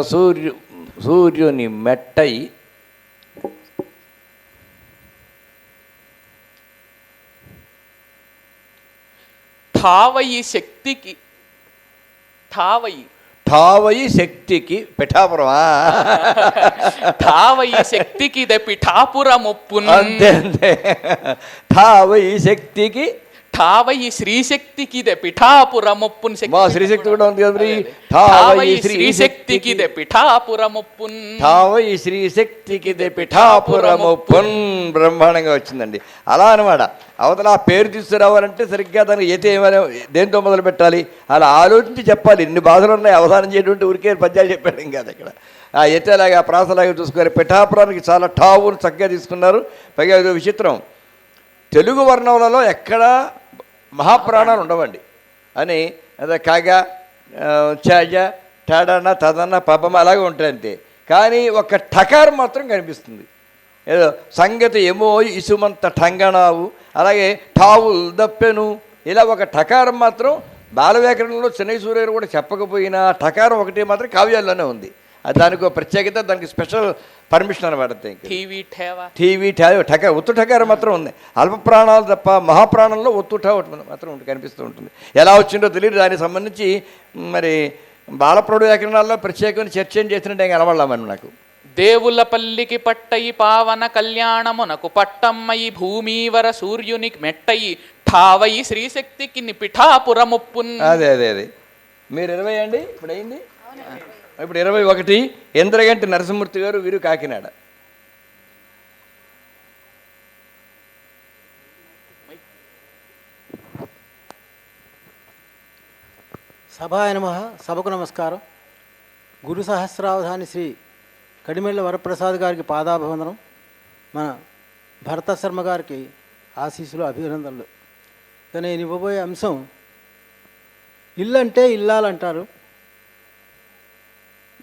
సూర్యుని మెట్టయి, ఠావయి శక్తికి, ఠావయి శక్తికి పిఠాపురమా, ఠావయి శక్తికి ద పిఠాపురమొప్పు. అంతే అంతే. ఠావయి శక్తికి, ఠావయి శ్రీశక్తికి ద పిఠాపురమొప్పు. మా శ్రీశక్తి కూడా ఉంది కదా. ఠావయి శ్రీశక్తికి ద పిఠాపురమొప్పు, ఠావయి శ్రీశక్తికి ద పిఠాపురమొప్పు. బ్రహ్మాండంగా వచ్చిందండి. అలా అనమాట. అవతల ఆ పేరు తీసుకురావాలంటే సరిగ్గా దానికి అయితే ఏమైనా దేంతో మొదలు పెట్టాలి అలా ఆలోచించి చెప్పాలి. ఇన్ని బాధలు ఉన్నాయి, అవధానం చేయటువంటి ఊరికే పద్యాలు చెప్పాడు ఇంకా అక్కడ. ఆ ఎత్తేలాగా ప్రాసలాగా చూసుకున్నారు. పిఠాపురానికి చాలా ఠావులు చక్కగా తీసుకున్నారు. పైగా ఏదో విచిత్రం, తెలుగు వర్ణములలో ఎక్కడా మహాప్రాణాలు ఉండవండి అని, అదే కాగా చాజ టాడన తదన్న పపమ అలాగే ఉంటాయి అంతే. కానీ ఒక ఠకారం మాత్రం కనిపిస్తుంది. ఏదో సంగతి ఏమో ఇసుమంత ఠంగణావు, అలాగే ఠావుల్ దప్పెను ఇలా ఒక ఠకారం మాత్రం బాలవ్యాకరణంలో చెన్నై సూర్య గారు కూడా చెప్పకపోయినా ఠకారం ఒకటి మాత్రం కావ్యాల్లోనే ఉంది. అది దానికి ఒక ప్రత్యేకత, దానికి స్పెషల్ పర్మిషన్ అనమాట. టీవీ ఠక ఒత్తు ఠకారం మాత్రం ఉంది. అల్ప ప్రాణాలు తప్ప మహాప్రాణంలో ఒత్తు ఠ మాత్రం కనిపిస్తూ ఉంటుంది. ఎలా వచ్చిందో తెలియదు. దానికి సంబంధించి మరి బాలప్రౌఢ వ్యాకరణాల్లో ప్రత్యేకమైన చర్చ ఏం చేసినట్టు ఏం కనబడలామని నాకు. దేవుల పల్లికి పట్టయి పావన కళ్యాణమునకు పట్టమ్మయి భూమీవర సూర్యునికి మెట్టయి ఠావయి శ్రీశక్తికి పిఠాపురముప్పున్. అదే అదే అదే మీరు 20 అండి ఇప్పుడు అయింది. ఇప్పుడు 21 ఇంద్రగంటి నరసింహమూర్తి గారు, వీరు కాకినాడ. సభాయ నమః. సభకు నమస్కారం. గురు సహస్రావధాని శ్రీ కడిమెళ్ళ వరప్రసాద్ గారికి పాదాభివందనం. మన భరత శర్మ గారికి ఆశీస్సులు, అభినందనలు. నేను ఇవ్వబోయే అంశం ఇల్లు అంటే ఇల్లాలంటారు.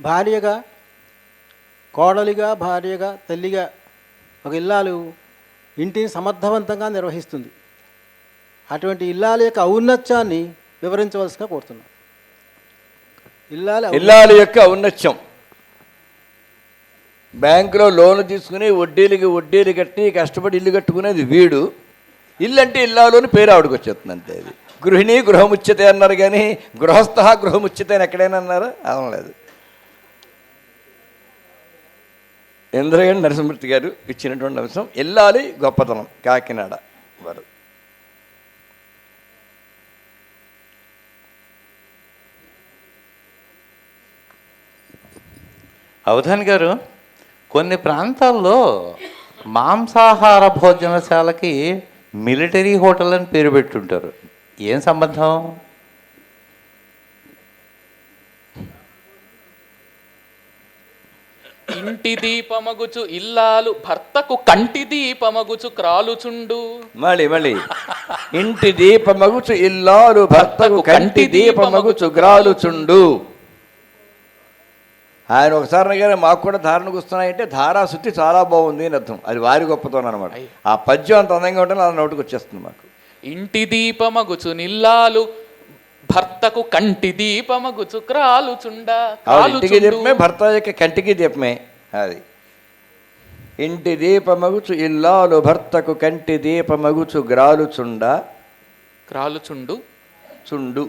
భార్యగా, కోడలిగా, భార్యగా, తల్లిగా ఒక ఇల్లాలు ఇంటిని సమర్థవంతంగా నిర్వహిస్తుంది. అటువంటి ఇల్లాల యొక్క ఔన్నత్యాన్ని వివరించవలసిగా కోరుతున్నాను. ఇల్లాల యొక్క ఔన్నత్యం, బ్యాంకులో లోను తీసుకుని వడ్డీలు కట్టి కష్టపడి ఇల్లు కట్టుకునేది వీడు. ఇల్లు అంటే ఇల్లాలు అని పేరు ఆవిడకి వచ్చేస్తుంది అంతే. అది గృహిణి గృహముచ్యతే అన్నారు, కానీ గృహస్థ గృహముచ్యతే అని ఎక్కడైనా అన్నారా? అనలేదు. ఇంద్రగంటి నరసింహమూర్తి గారు ఇచ్చినటువంటి అంశం ఇల్లాలి గొప్పతనం, కాకినాడ వారు. అవధాని గారు, కొన్ని ప్రాంతాల్లో మాంసాహార భోజనశాలకి మిలిటరీ హోటల్ అని పేరు పెట్టుంటారు. ఏం సంబంధం? ఇంటి దీపమగుచు ఇల్లాలు భర్తకు కంటి దీపమగుచు క్రాలుచుండు. మళ్ళీ ఇంటి దీపమగుచు ఇల్లాలు భర్తకు కంటి దీపమగుచు గ్రాలుచుండు. ఆయన ఒకసారి కానీ మాకు కూడా ధారణకు వస్తున్నాయంటే ధారాశుద్ధి చాలా బాగుంది అని అర్థం. అది వారి గొప్పతనం అనమాట. ఆ పద్యం అంత అందంగా ఉంటే అలా నోటికి వచ్చేస్తుంది మాకు. ఇంటి దీపమగుచు నిల్లాలు భర్తకు కంటి దీపమగుచు క్రాలుచుండ. ఇంటికి దీపమే, భర్త యొక్క కంటికి దీపమే. అది ఇంటి దీపమగుచు ఇల్లాలు భర్తకు కంటి దీపమగుచు గ్రాలుచుండ. క్రాలుచుండు చుండు.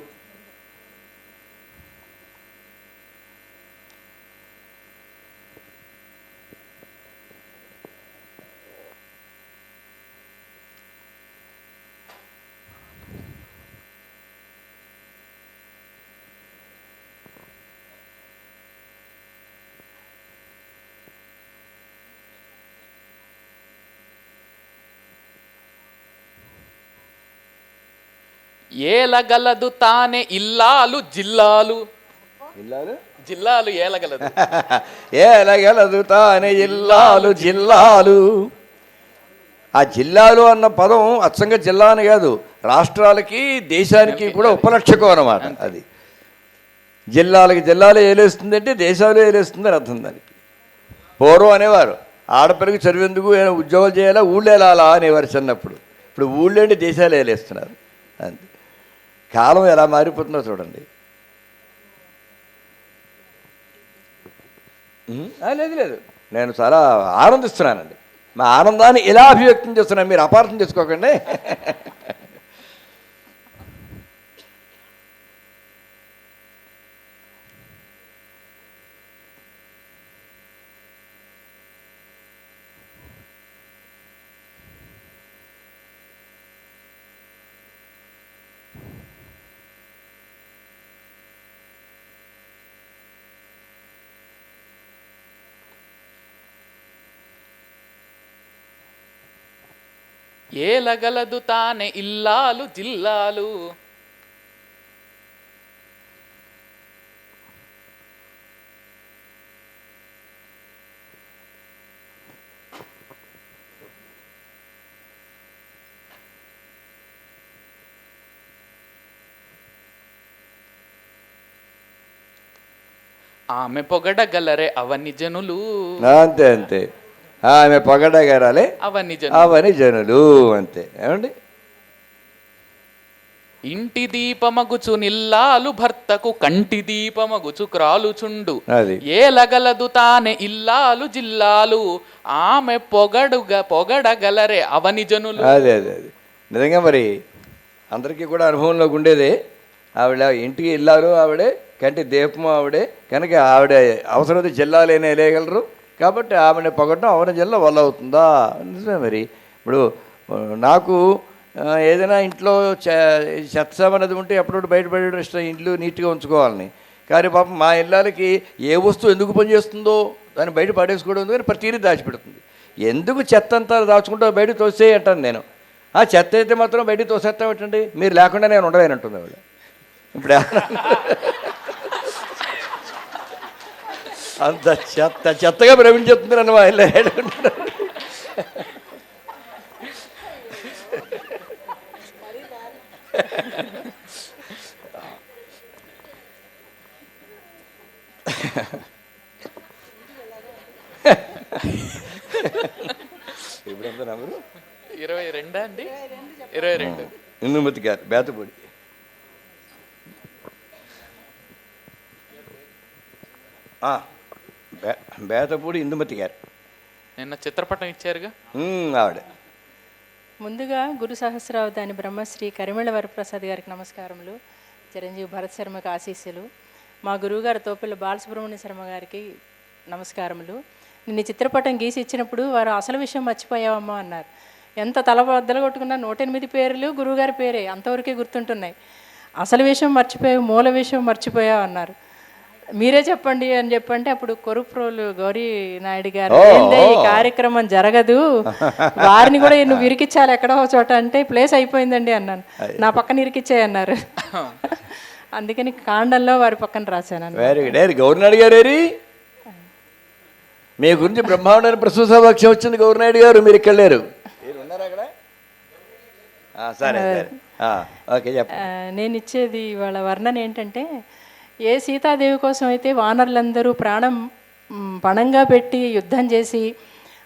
ఏలగలదు తానే ఇల్లాలు జిల్లాలు. జిల్లాలు ఏలగలదు. ఏలగలదు తానే ఇల్లాలు జిల్లాలు. ఆ జిల్లాలు అన్న పదం అచ్చంగా జిల్లా అని కాదు, రాష్ట్రాలకి దేశానికి కూడా ఉపలక్షకం అన్నమాట. అది జిల్లాలు ఏలేస్తుంది అంటే దేశాలు ఏలేస్తుంది అని అర్థం. దానికి పూర్వం అనేవారు ఆడపిల్లకి చదివేందుకు ఉద్యోగాలు చేయాలా, ఊళ్ళో వెళ్ళాలా అనేవారు చిన్నప్పుడు. ఇప్పుడు ఊళ్ళోండి దేశాలు ఏలేస్తున్నారు. అంతే. కాలం ఎలా మారిపోతుందో చూడండి. లేదు, నేను చాలా ఆనందిస్తున్నానండి. మా ఆనందాన్ని ఎలా అభివ్యక్తం చేస్తున్నాను, మీరు అపార్థం చేసుకోకండి. ఏలగలదు తానే ఇల్లాలు జిల్లాలు. ఆమె పొగడగలరే అవని జనులు. అంతే అంతే. ఆమె పొగడగరాలే అవని జనులు అంతే. ఏమండి ఇంటి దీపమగుచు నిల్లాలు భర్తకు కంటి దీపమగుచు క్రాలుచుండు అది ఏలగలదు తానే ఇల్లాలు జిల్లాలు ఆమె పొగడగలరే అవని జనులు. అదే అదే అదే నిజంగా మరి అందరికీ కూడా అనుభవంలోకి ఉండేదే. ఆవిడ ఇంటికి ఇల్లాలు ఆవిడే, కంటి దీపము ఆవిడే, కనుక ఆవిడ అవసరమైతే జిల్లాలేనే వేయగలరు. కాబట్టి ఆమెను పొగడడం అవన జిల్లా వల్ల అవుతుందా? నిజమే. మరి ఇప్పుడు నాకు ఏదైనా ఇంట్లో చెత్త అనేది ఉంటే ఎప్పుడప్పుడు బయటపడేయడం ఇష్టం, ఇల్లు నీట్గా ఉంచుకోవాలని. కానీ పాపం మా ఇళ్ళకి ఏ వస్తువు ఎందుకు పనిచేస్తుందో దాన్ని బయట పడేసుకోవడం ఎందుకని ప్రతిదీ దాచిపెడుతుంది. ఎందుకు చెత్త అంతా దాచుకుంటూ బయట తోసేయి అంటాను నేను. ఆ చెత్త అయితే మాత్రం బయట తోసేస్తాం ఏంటండి, మీరు లేకుండా నేను ఉండలేనంటుంది ఆవిడ. ఇప్పుడు అంత చెత్తగా భ్రమించేస్తుంది నన్ను మా ఇల్లు. ఇప్పుడు ఎంత నంబరు? 22 అండి. 22 ఇందుమతి గారు బేతపూడి. బేతపూడి ఇందుమతి గారు నిన్న చిత్రపటం ఇచ్చారుగా ఆవిడ. ముందుగా గురు సహస్రావధాని బ్రహ్మశ్రీ కరిమెళ్ళ వరప్రసాద్ గారికి నమస్కారములు. చిరంజీవి భరత్ శర్మకి ఆశీస్సులు. మా గురువుగారు తోపెల్ల బాలసుబ్రహ్మణ్య శర్మ గారికి నమస్కారములు. నిన్న చిత్రపటం గీసి ఇచ్చినప్పుడు వారు అసలు విషయం మర్చిపోయావమ్మా అన్నారు. ఎంత తల బద్దలు కొట్టుకున్నా 108 పేర్లు గురువుగారి పేరే అంతవరకే గుర్తుంటున్నాయి. అసలు విషయం మర్చిపోయావు, మూల విషయం మర్చిపోయావు అన్నారు. మీరే చెప్పండి అని చెప్పంటే అప్పుడు కొరుప్రోలు గౌరీ నాయుడు గారు ఈ కార్యక్రమం జరగదు, వారిని కూడా నువ్వు ఇరికిచ్చాలి ఎక్కడో చోట అంటే ప్లేస్ అయిపోయిందండి అన్నాను. నా పక్కన ఇరికిచ్చాయి అన్నారు. అందుకని కాండంలో వారి పక్కన రాశాను. గౌరీ నాయుడు గారు మీ గురించి బ్రహ్మాండమైన ప్రశంసావాక్యం వచ్చింది. గౌరీ నాయుడు గారు మీరు ఇక్కడ లేరు. సరే ఓకే. నేను ఇచ్చేది వాళ్ళ వర్ణన ఏంటంటే, ఏ సీతాదేవి కోసం అయితే వానరులందరూ పణంగా పెట్టి యుద్ధం చేసి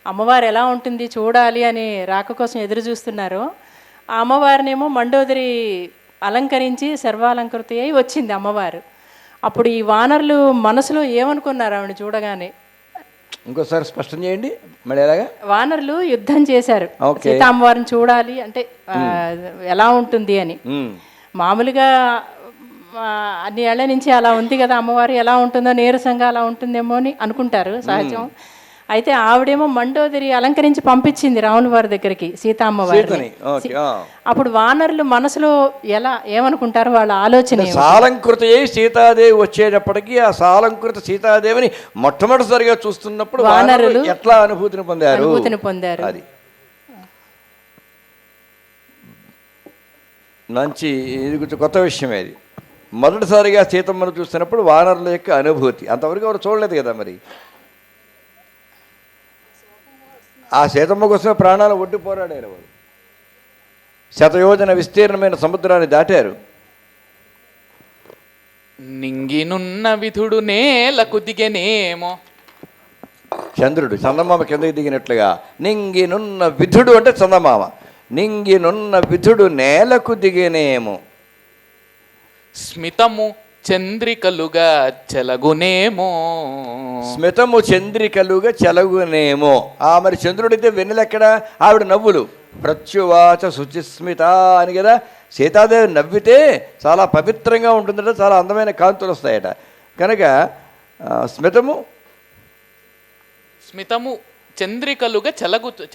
అమ్మవారు ఎలా ఉంటుంది చూడాలి అని రాక కోసం ఎదురు చూస్తున్నారో, ఆ అమ్మవారినేమో మండోదరి అలంకరించి సర్వాలంకృతి అయి వచ్చింది అమ్మవారు. అప్పుడు ఈ వానరులు మనసులో ఏమనుకున్నారు ఆవిడ చూడగానే? ఇంకోసారి స్పష్టం చేయండి మళ్ళీ. ఎలాగా? వానరులు యుద్ధం చేశారు సీతా అమ్మవారిని చూడాలి అంటే ఎలా ఉంటుంది అని. మామూలుగా అన్ని ఏళ్ల నుంచి అలా ఉంది కదా అమ్మవారు, ఎలా ఉంటుందో నీరసంగా అలా ఉంటుందేమో అని అనుకుంటారు సహజం. అయితే ఆవిడేమో మండోదరి అలంకరించి పంపించింది రాముల వారి దగ్గరికి సీతా అమ్మవారిని. అప్పుడు వానరులు మనసులో ఎలా ఏమనుకుంటారు, వాళ్ళ ఆలోచన సాలంకృత సీతాదేవి వచ్చేటప్పటికి ఆ సాలంకృత సీతాదేవిని మొట్టమొదటిసారిగా చూస్తున్నప్పుడు వానరులు ఎట్లా అనుభూతిని పొందారు. అది మంచి ఇది కొత్త విషయం. అది మొదటిసారిగా సీతమ్మను చూస్తున్నప్పుడు వానరుల యొక్క అనుభూతి అంతవరకు ఎవరు చూడలేదు కదా. మరి ఆ సీతమ్మ కోసం ప్రాణాలు ఒడ్డు పోరాడారు వారు. శతయోజన విస్తీర్ణమైన సముద్రాన్ని దాటారు. నింగినున్న విధుడు నేలకు దిగనేమో. చంద్రుడు చందమామ కిందకి దిగినట్లుగా నింగినున్న విధుడు అంటే చందమామ. నింగినున్న విధుడు నేలకు దిగనేమో. స్మితము చంద్రికలుగా చెలగునేమో. స్మితము చంద్రికలుగా చెలగునేమో. మరి చంద్రుడైతే వెన్నెలెక్కడ? ఆవిడ నవ్వులు. ప్రత్యువాచ శుచిస్మిత అని కదా. సీతాదేవి నవ్వితే చాలా పవిత్రంగా ఉంటుందట, చాలా అందమైన కాంతులు వస్తాయట. కనుక స్మితము చంద్రికలుగా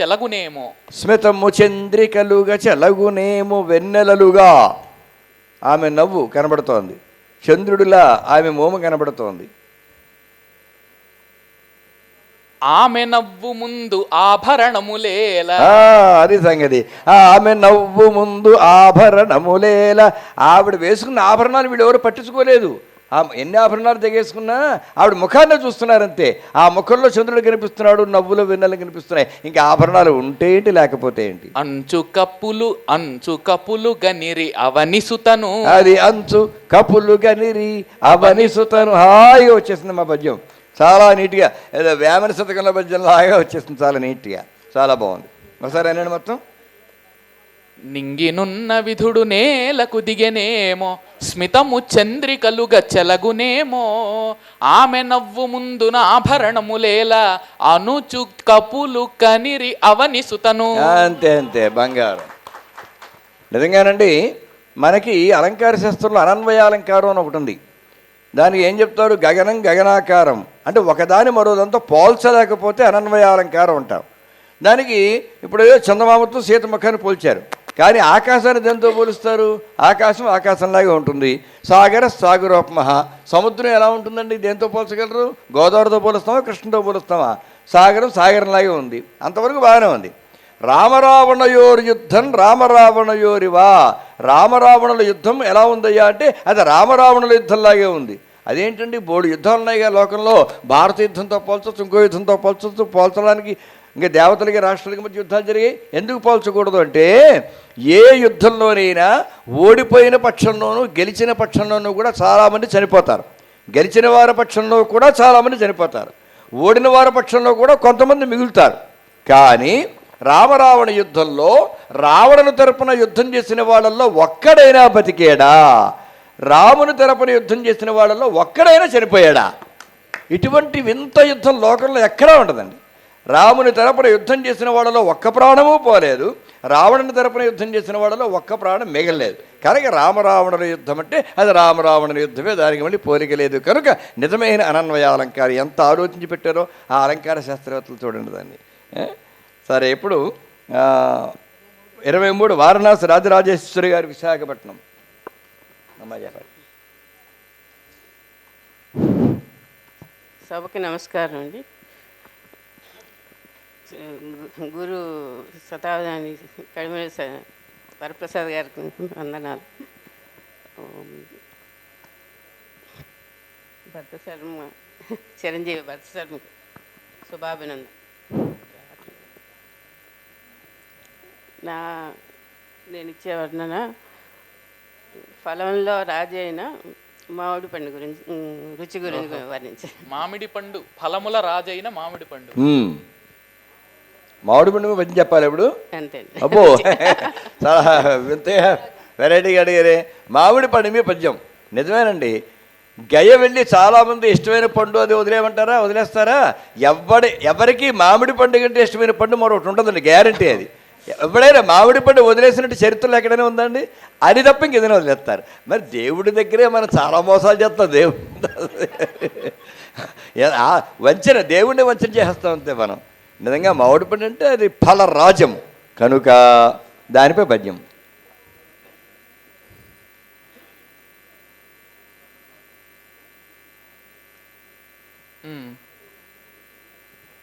చెలగునేమో. స్మితము చంద్రికలుగా చెలగునేమో. వెన్నెలలుగా ఆమె నవ్వు కనబడుతోంది, చంద్రుడిలా ఆమె మోము కనబడుతోంది. ఆమె నవ్వు ముందు ఆభరణములేలా. అది సంగతి. ఆమె నవ్వు ముందు ఆభరణములేలా. ఆవిడ వేసుకున్న ఆభరణాలు వీళ్ళు ఎవరు పట్టించుకోలేదు. ఎన్ని ఆభరణాలు తెగేసుకున్నా ఆవిడ ముఖాన్ని చూస్తున్నారంతే. ఆ ముఖంలో చంద్రుడు కనిపిస్తున్నాడు, నవ్వులో వెన్నెలు కనిపిస్తున్నాయి. ఇంకా ఆభరణాలు ఉంటే ఏంటి లేకపోతే ఏంటి? అంచు కప్పులు గనిరి అవనిసుతను. అది అంచు కప్పులు గనిరి అవనిసుతను. హాయిగా వచ్చేసింది మా పద్యం. చాలా నీట్గా, ఏదో వేమన శతకంలో పద్యంలో హాయిగా వచ్చేసింది. చాలా నీట్గా, చాలా బాగుంది. ఒకసారి అనండి మొత్తం. నింగినున్న విధుడు నేలకు దిగెనేమో, స్మితము చంద్రికలుగా చెలగునేమో, ఆమె నవ్వు ముందున ఆభరణములేలా, అనుచు కపులు కనిరి అవని సుతను. అంతే అంతే బంగారం. నిజంగానండి, మనకి అలంకార శాస్త్రంలో అనన్వయాలంకారం అని ఒకటి ఉంది. దానికి ఏం చెప్తారు? గగనం గగనాకారం అంటే ఒకదాని మరోదంతా పోల్చలేకపోతే అనన్వయాలంకారం అంటారు. దానికి ఇప్పుడు ఏదో చందమామతో సీతముఖాన్ని పోల్చారు, కానీ ఆకాశాన్ని దేంతో పోలుస్తారు? ఆకాశం ఆకాశంలాగే ఉంటుంది. సాగర సాగరోపమహ, సముద్రం ఎలా ఉంటుందండి? దేంతో పోల్చగలరు? గోదావరితో పోలుస్తామా, కృష్ణతో పోలుస్తామా? సాగరం సాగరంలాగే ఉంది, అంతవరకు బాగానే ఉంది. రామరావణయోరి యుద్ధం రామరావణయోరివా, రామరావణుల యుద్ధం ఎలా ఉందయ్యా అంటే అది రామరావణుల యుద్ధంలాగే ఉంది. అదేంటండి, బోడు యుద్ధాలు ఉన్నాయిగా లోకంలో, భారత యుద్ధంతో పోల్చొచ్చు, ఇంకో యుద్ధంతో పోల్చొచ్చు. పోల్చడానికి ఇంకా దేవతలకి రాష్ట్రాలకి మధ్య యుద్ధాలు జరిగాయి, ఎందుకు పోల్చకూడదు అంటే ఏ యుద్ధంలోనైనా ఓడిపోయిన పక్షంలోనూ గెలిచిన పక్షంలోనూ కూడా చాలామంది చనిపోతారు, గెలిచిన వారి పక్షంలో కూడా చాలామంది చనిపోతారు, ఓడిన వారి పక్షంలో కూడా కొంతమంది మిగులుతారు. కానీ రామరావణ యుద్ధంలో రావణుని తరపున యుద్ధం చేసిన వాళ్ళల్లో ఒక్కడైనా బతికేడా? రాముని తరపున యుద్ధం చేసిన వాళ్ళల్లో ఒక్కడైనా చనిపోయాడా? ఇటువంటి వింత యుద్ధం లోకంలో ఎక్కడా ఉండదండి. రాముని తరపున యుద్ధం చేసిన వాళ్ళలో ఒక్క ప్రాణము పోలేదు, రావణుని తరపున యుద్ధం చేసిన వాళ్ళలో ఒక్క ప్రాణం మిగలలేదు. కనుక రామరావణుల యుద్ధం అంటే అది రామరావణుల యుద్ధమే, దానికి మళ్ళీ పోలిక లేదు. కనుక నిజమైన అనన్వయ అలంకారం ఎంత ఆలోచించి పెట్టారో ఆ అలంకార శాస్త్రవేత్తలు చూడండి దాన్ని. సరే, ఇప్పుడు 23 వారణాసి రాజరాజేశ్వరి గారి విశాఖపట్నం. సభకి నమస్కారం అండి. గురు శతావధాని కడిమేళ వరప్రసాద్ గారికి వందనాలు. భర్త శర్మ చిరంజీవి భర్త శర్మ శుభాభినందన. నేను ఇచ్చే వర్ణన ఫలంలో రాజు అయిన మామిడి పండు గురించి, రుచి గురించి వర్ణించే. మామిడి పండు, ఫలముల రాజైన మామిడి పండు. మామిడి పండు పద్యం చెప్పాలి ఇప్పుడు? అంతే. అబ్బో, చాలా వింతగా వెరైటీగా అడిగారే. మామిడి పండు మీ పద్యం నిజమేనండి. గయ వెళ్ళి చాలామంది ఇష్టమైన పండు అది వదిలేయమంటారా? వదిలేస్తారా? ఎవరికి మామిడి పండు కంటే ఇష్టమైన పండు మరొకటి ఉంటుందండి, గ్యారంటీ. అది ఎవడైనా మామిడి పండు వదిలేసినట్టు చరిత్రలో ఎక్కడైనా ఉందండి? అది తప్ప ఇంకేదైనా వదిలేస్తారు. మరి దేవుడి దగ్గరే మనం చాలా మోసాలు చేస్తాం. దేవుడు వంచన, దేవుడిని వంచన చేస్తాం అంతే మనం. నిజంగా మామిడి పండు అంటే అది ఫలరాజం కనుక దానిపై పద్యం.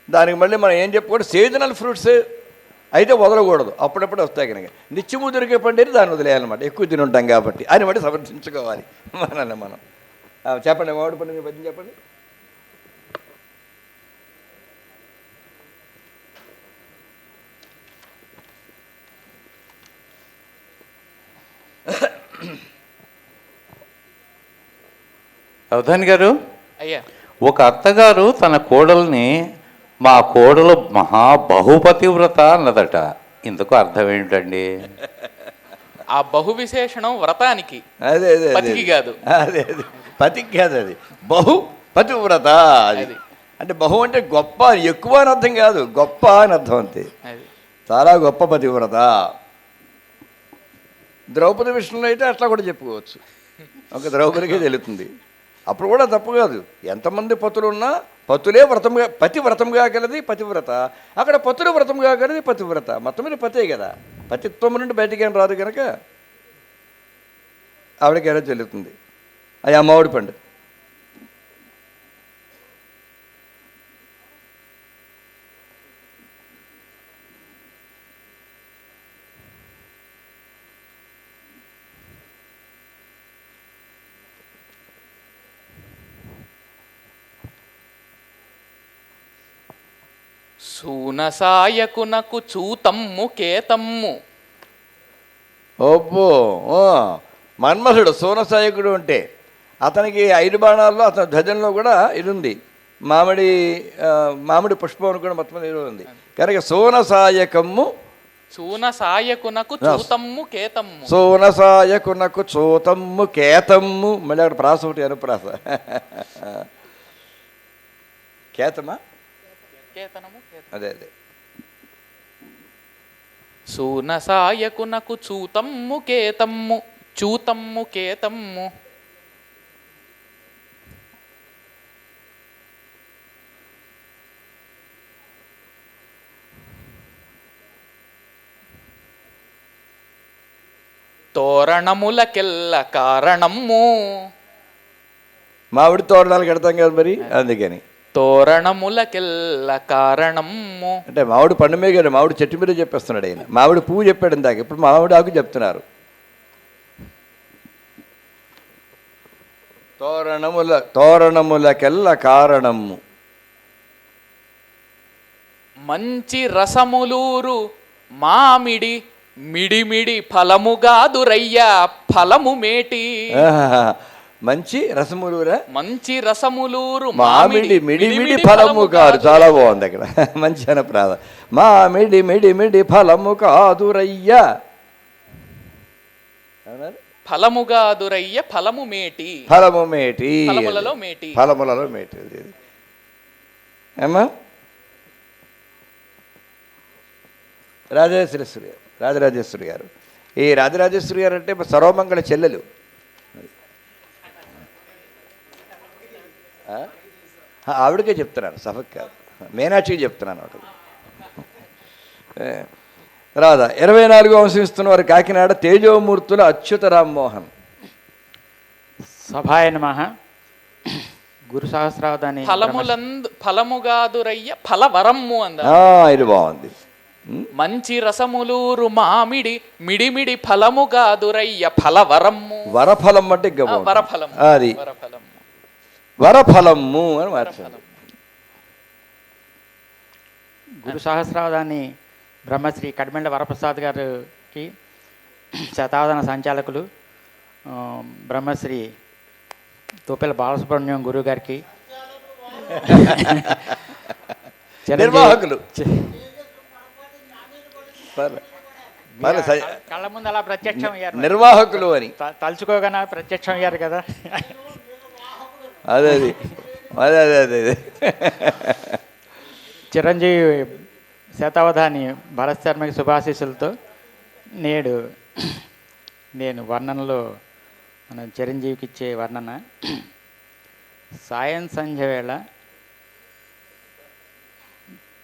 దానికి మళ్ళీ మనం ఏం చెప్పుకోవడం, సీజనల్ ఫ్రూట్స్ అయితే వదలకూడదు, అప్పుడప్పుడు వస్తాయి కనుక. నిత్యము దొరికే పండుగ దాన్ని వదిలేయాలన్నమాట, ఎక్కువ తిని ఉంటాం కాబట్టి అని బట్టి సమర్థించుకోవాలి మనల్ని మనం. చెప్పండి, మామిడి పండుగ పద్యం చెప్పండి. అవధాని గారు, అయ్యా, ఒక అత్తగారు తన కోడల్ని మా కోడలు బహుపతివ్రత అన్నదట. ఇందుకు అర్థం ఏమిటండి? ఆ బహు విశేషణం వ్రతానికి, అదే అదే పతికి కాదు. అదే అదే పతికి కాదు, అది బహు పతివ్రత. అది అంటే బహు అంటే గొప్ప, ఎక్కువ అని అర్థం కాదు, గొప్ప అని అర్థం అంతే. చాలా గొప్ప పతివ్రత. ద్రౌపది విషయంలో అయితే అట్లా కూడా చెప్పుకోవచ్చు, ఒక ద్రౌపదికే తెలుస్తుంది. అప్పుడు కూడా తప్పు కాదు. ఎంతమంది పతులు ఉన్నా పతులే వ్రతంగా, పతి వ్రతంగా గలది పతివ్రత. అక్కడ పతులు వ్రతంగా గలది పతివ్రత. మొత్తం మీద పతే కదా, పతిత్వం నుండి బయటికి ఏం రాదు కనుక ఆవిడకైనా చెల్లుతుంది. అది ఆ మామిడి పండు. సూనసాయకునకు చూతమ్ము కేతమ్ము. ఓబ్బో, మన్మథుడు సూనసాయకుడు అంటే అతనికి 5 బాణాల్లో అతని ధ్వజంలో కూడా ఇది ఉంది, మామిడి పుష్పం కూడా మొత్తం ఇది ఉంది కనుక సూనసాయకమ్ము సూన సాయకునకు చూతమ్ము కేతమ్ము. సోనసాయకునకు చూతమ్ము కేతమ్ము. మళ్ళీ అక్కడ ప్రాస ఒకటి అనుప్రాస. కేతమా కేతనము అదే అదే. సూన సాయకునకు చూతమ్ము కేతమ్ము చూతమ్ము కేతమ్ము. తోరణములకెల్ల కారణము. మామిడి తోరణాలు కడతాం కదా మరి, అందుకని తోరణములకెల్ల కారణము. అంటే మామిడి పండు మీద కానీ మామిడి చెట్టు మీద చెప్పేస్తున్నాడు ఆయన. మామిడి పువ్వు చెప్పాడు ఇందాక, ఇప్పుడు మామిడి ఆకు చెప్తున్నారు. తోరణములకెల్ల కారణము. మంచి రసములూరు మామిడి మిడిమిడి ఫలముగాదురయ్యా ఫలము మేటి. మంచి రసములూరా, మంచి రసములూరు మామిడి మిడిమిడి ఫలము కాదు. చాలా బాగుంది అక్కడ, మంచి అనప్రాద. మామిడి మిడిమిడి ఫలము కాదురయ్యా ఫలముగాదురయ్య ఫలము మేటి. ఫలము మేటి, ఫలములలో మేటి, ఫలములలో మేటి. ఏమా రాజరాజేశ్వరి గారు. ఈ రాజరాజేశ్వరి గారు అంటే సర్వమంగళ చెల్లెలు. ఆవిడకే చెప్తున్నాను, సభకు కాదు, మీనాక్షికి చెప్తున్నాను. ఒకటి రాధా 24వ అంశం ఇస్తున్న వారు కాకినాడ తేజోమూర్తుల అచ్యుత రామ్మోహన్. సభాయ నమః. గురు సహస్రావధాని ఫలములందు ఫలముగాదురయ్య ఫలవరమ్ము అంద. ఇది బాగుంది. మంచి రసములూరు మామిడి మిడిమిడి ఫలముగాదురయ్య ఫలవరమ్ము. వరఫలం అంటే వరఫలం, అది వరఫలము అని మార్చాలి. గురు సహస్రావధాని బ్రహ్మశ్రీ కడిమెళ్ళ వరప్రసాద్ గారికి, శతావధాన సంచాలకులు బ్రహ్మశ్రీ తోపెల బాలసుబ్రహ్మణ్యం గురువు గారికి, నిర్వాహకులు కళ్ళ ముందు అలా ప్రత్యక్షం అయ్యారు, నిర్వాహకులు అని తలుచుకోగానే ప్రత్యక్షం అయ్యారు కదా. అదే అదే అదే అదే అదే చిరంజీవి శతావధాని భరత్ శర్మకి శుభాశీస్సులతో నేడు నేను వర్ణనలో మన చిరంజీవికి ఇచ్చే వర్ణన, సాయం సంధ్య వేళ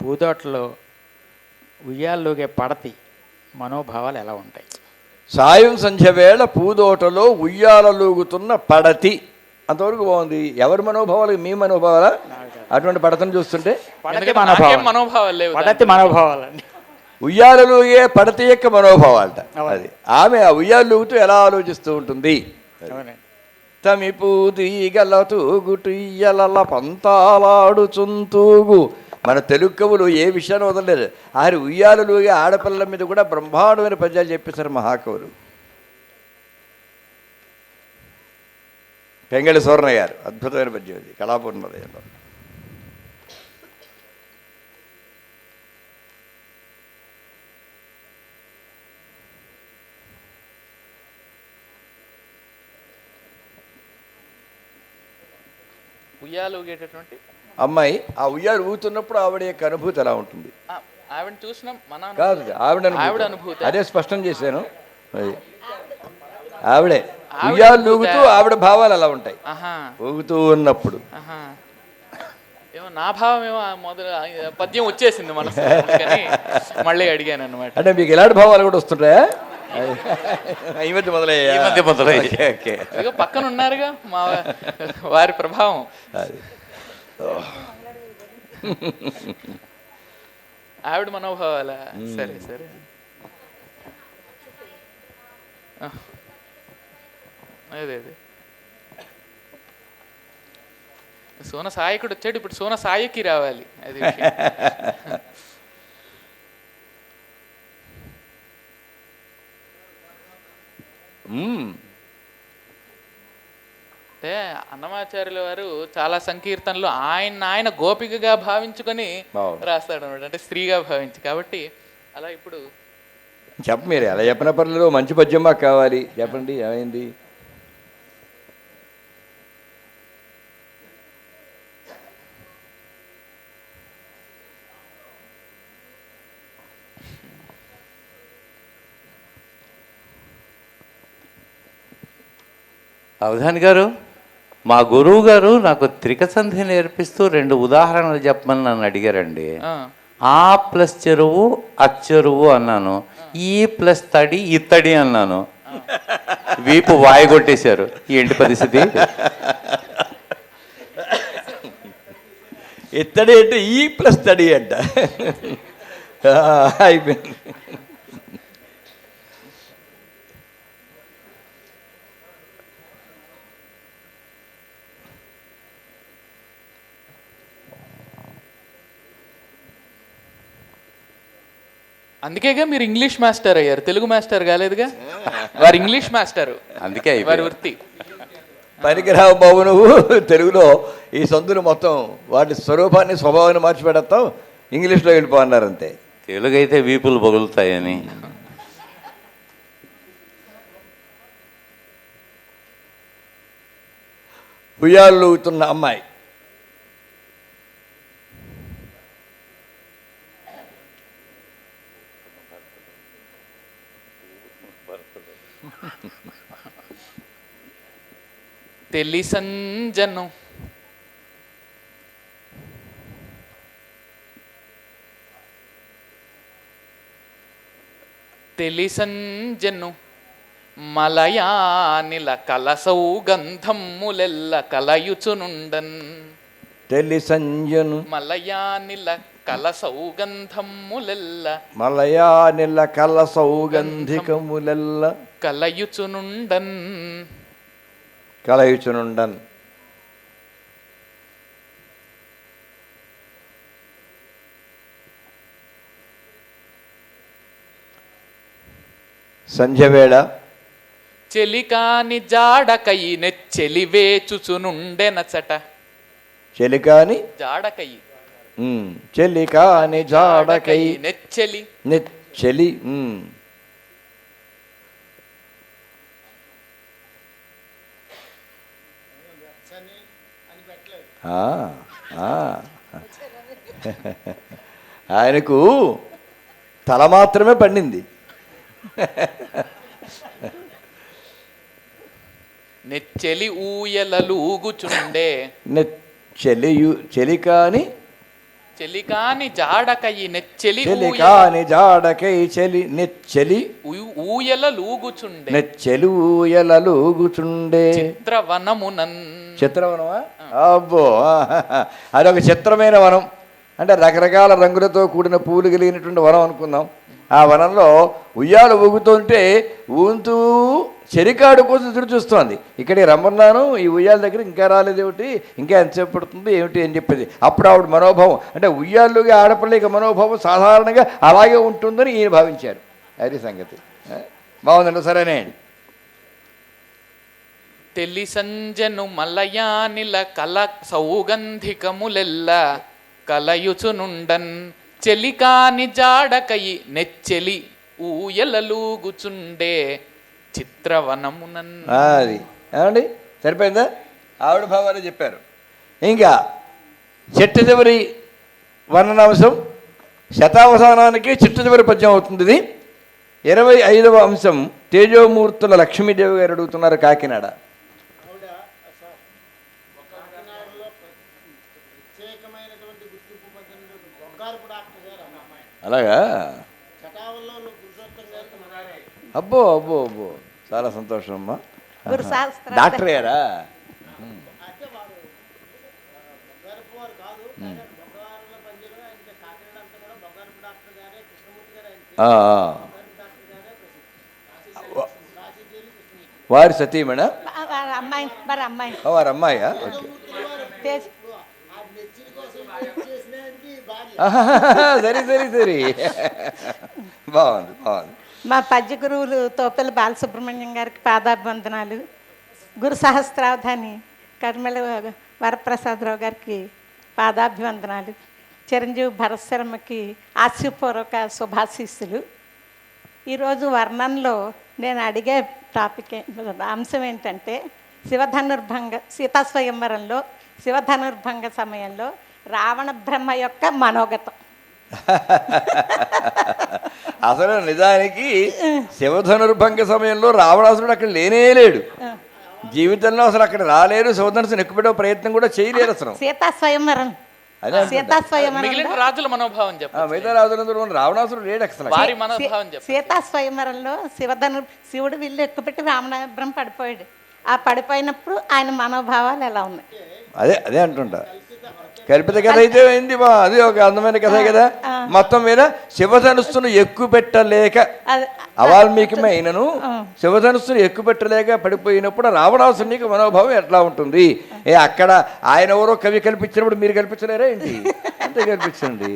పూదోటలో ఉయ్యాల్లోగే పడతి మనోభావాలు ఎలా ఉంటాయి? సాయం సంధ్య వేళ పూదోటలో ఉయ్యాలలూగుతున్న పడతి. అంతవరకు బాగుంది. ఎవరి మనోభావాలు? మీ మనోభావాలా? అటువంటి పడతను చూస్తుంటే పడతి మనోభావాలు, ఉయ్యాలలుగే పడతి యొక్క మనోభావాలట. అది ఆమె ఆ ఉయ్యాలూగుతూ ఎలా ఆలోచిస్తూ ఉంటుంది. తమిపూ తీగల తూగుటు ఇయ్యల పంతాలాడుచుంతూగు. మన తెలుగు కవులు ఏ విషయాన్ని వదలలేదు. ఆయన ఉయ్యాలలుగే ఆడపిల్లల మీద కూడా బ్రహ్మాండమైన పద్యాలు చెప్పేశారు మహాకవులు. పెంగళి సూర్ణ గారు అద్భుతమైన పద్యం ఇది, కళాపూర్ణోదయంలో. ఉయ్యాలుగేటటువంటి అమ్మాయి ఆ ఉయ్యాలు ఊగుతున్నప్పుడు ఆవిడ యొక్క అనుభూతి ఎలా ఉంటుంది? ఆవిడ చూసిన మన కాదు, ఆవిడ అనుభూతి. అదే స్పష్టం చేశాను. అది ఆవిడే ఉయ్యాలు ఊగుతూ ఆవిడ భావాలు ఎలా ఉంటాయి ఊగుతూ ఉన్నప్పుడు? ఏమో నా భావం ఏమో మొదలు పద్యం వచ్చేసింది మనసు, మళ్ళీ అడిగాను అనమాట. అంటే మీకు ఎలాంటి భావాలు కూడా వస్తుంటాయా? ఈ మధ్య మొదలయ్యాయి. పక్కన ఉన్నారుగా మా వారి ప్రభావం. ఆవిడ మనోభావాలా? సరే సరే. అదే అదే సోన సాయకుడు వచ్చాడు, ఇప్పుడు సోన సాయకి రావాలి. అది అంటే అన్నమాచార్యుల వారు చాలా సంకీర్తనలు ఆయన గోపికగా భావించుకొని రాస్తాడు అనమాట, అంటే స్త్రీగా భావించి. కాబట్టి అలా ఇప్పుడు మీరు ఎలా చెప్పిన పర్లేదు, మంచి పద్యం మాకు కావాలి, చెప్పండి ఏమైంది. అవధాని గారు, మా గురువు గారు నాకు త్రికసంధి నేర్పిస్తూ 2 ఉదాహరణలు చెప్పమని నన్ను అడిగారండి. ఆ ప్లస్ చెరువు అచ్చెరువు అన్నాను, ఈ ప్లస్ తడి ఇత్తడి అన్నాను. వీపు వాయి కొట్టేశారు. ఏంటి పరిస్థితి? ఇత్తడి అంటే ఈ ప్లస్ తడి అంట. అయిపోయింది. అందుకేగా మీరు ఇంగ్లీష్ మాస్టర్ అయ్యారు, తెలుగు మాస్టర్ కాలేదుగా. వారు ఇంగ్లీష్ మాస్టర్, అందుకే వారి వృత్తి. పనికిరావు బాబు, నువ్వు తెలుగులో ఈ సందులు మొత్తం వాటి స్వరూపాన్ని స్వభావాన్ని మార్చిపెడతాం, ఇంగ్లీష్లో వెళ్ళిపో అన్నారు అంతే. తెలుగు అయితే వీపులు పగులుతాయని. ఉయ్యాలు ఊగుతున్న అమ్మాయి. తెలిసంజను తెలిసంజను మలయానిల కలసౌగంధమ్ములెల్ల కలయుచునుండన్. తెలిసంజను మలయానిల కలసౌగంధమ్ములెల్ల మలయానిల కలసౌగంధికములెల్ల కలయుచునుండన్. కలయుచునుండన్. సంధ్యవేళ చెలికాని జాడకై నెచ్చెలివేచుచునుండెనచట. చెలికాని జాడకై చెలికాని జాడకై నెచ్చెలి నెచ్చెలి. ఆయనకు తల మాత్రమే పండింది. నెచ్చెలి ఊయలూగుచుండే. చెలికాని చెలికాని జాడకై నెచ్చెలి చెలికాని జాడకై చెలి నెచ్చెలి ఊయలూగుచుండే. నెచ్చెలి ఊయలూగుచుండే. చిత్రవనమునన్. చిత్రవనమా? అబ్బో, అదొక చిత్రమైన వనం. అంటే రకరకాల రంగులతో కూడిన పూలు కలిగినటువంటి వనం అనుకుందాం. ఆ వనంలో ఉయ్యాలు ఊగుతుంటే ఊంతూ చెరికాడు కోసం ఎదురు చూస్తోంది. ఇక్కడికి రమ్మన్నాను, ఈ ఉయ్యాల దగ్గర ఇంకా రాలేదేమిటి, ఇంకా ఎంతసేపు పడుతుంది ఏమిటి అని చెప్పేది. అప్పుడు ఆవిడ మనోభావం, అంటే ఉయ్యాల్లోకి ఆడపిల్లకి మనోభావం సాధారణంగా అలాగే ఉంటుందని ఈయన భావించారు. అది సంగతి. బాగుందండి, సరేనే. తెలిసంజను మలయానిల కల సౌగంధికములెల్ల కలయుచునుండన్. చెలికాని జాడకై నెచ్చెలి ఊయలూగుచుండే. చిత్రవనమునన్. అది ఏమండి, సరిపోయిందా? ఆవిడ భావాలు చెప్పారు. ఇంకా చిట్ట చివరి వర్ణనాంశం శతావసానానికి చిట్ట చివరి పద్యం అవుతుంది. ఇది 25వ అంశం. తేజోమూర్తుల లక్ష్మీదేవి గారు అడుగుతున్నారు కాకినాడ. అలాగా? అబ్బో అబ్బో అబ్బో, చాలా సంతోషం అమ్మా. డాక్టర్ గారా? వారి సతీమణ? వారి అమ్మాయా? ఓకే, సరే సరే సరే, బాగుంది బాగుంది. మా పద్య గురువులు తోపెల బాలసుబ్రహ్మణ్యం గారికి పాదాభివందనాలు. గురు సహస్రావధాని కర్మల వరప్రసాదరావు గారికి పాదాభివందనాలు. చిరంజీవి భరత్ శర్మకి ఆశీపూర్వక శుభాశీస్సులు. ఈరోజు వర్ణంలో నేను అడిగే టాపిక్ అంశం ఏంటంటే సీతాస్వయంవరంలో శివధనుర్భంగ సమయంలో రావణ బ్రహ్మ యొక్క మనోగతం. అసలు నిజానికి శివధనుర్భంగ సమయంలో రావణాసురుడు అక్కడ లేనే లేడు. జీవితంలో అసలు అక్కడ రాలేరు. శివధనుసుని ఎక్కువ ప్రయత్నం కూడా చేయలేరు అసలు. సీతాస్వయంవరం మిగిలిన రాజుల మనోభావం చెప్పండి. మిగతా రాజులందరూ రావణాసురుడు లేడు అసలు. వారి మనోభావం చెప్పండి. సీతాస్వయంవరంలో శివుడు విల్లు ఎక్కుపెట్టి రావణాబ్రం పడిపోయాడు. ఆ పడిపోయినప్పుడు ఆయన మనోభావాలు ఎలా ఉన్నాయి? అదే అంటుంటా. కల్పిత కథ అయితే అయింది, అది ఒక అందమైన కథే కదా. మొత్తం మీద శివధనుస్సును ఎక్కుపెట్టలేక అవాల్మీకిమైనను శివధనుస్సును ఎక్కుపెట్టలేక పడిపోయినప్పుడు రావణాసునికి మనోభావం ఎట్లా ఉంటుంది? అక్కడ ఆయన ఎవరో కవి కల్పించినప్పుడు మీరు కల్పించలేరా ఏంటి? అంతే కల్పించండి.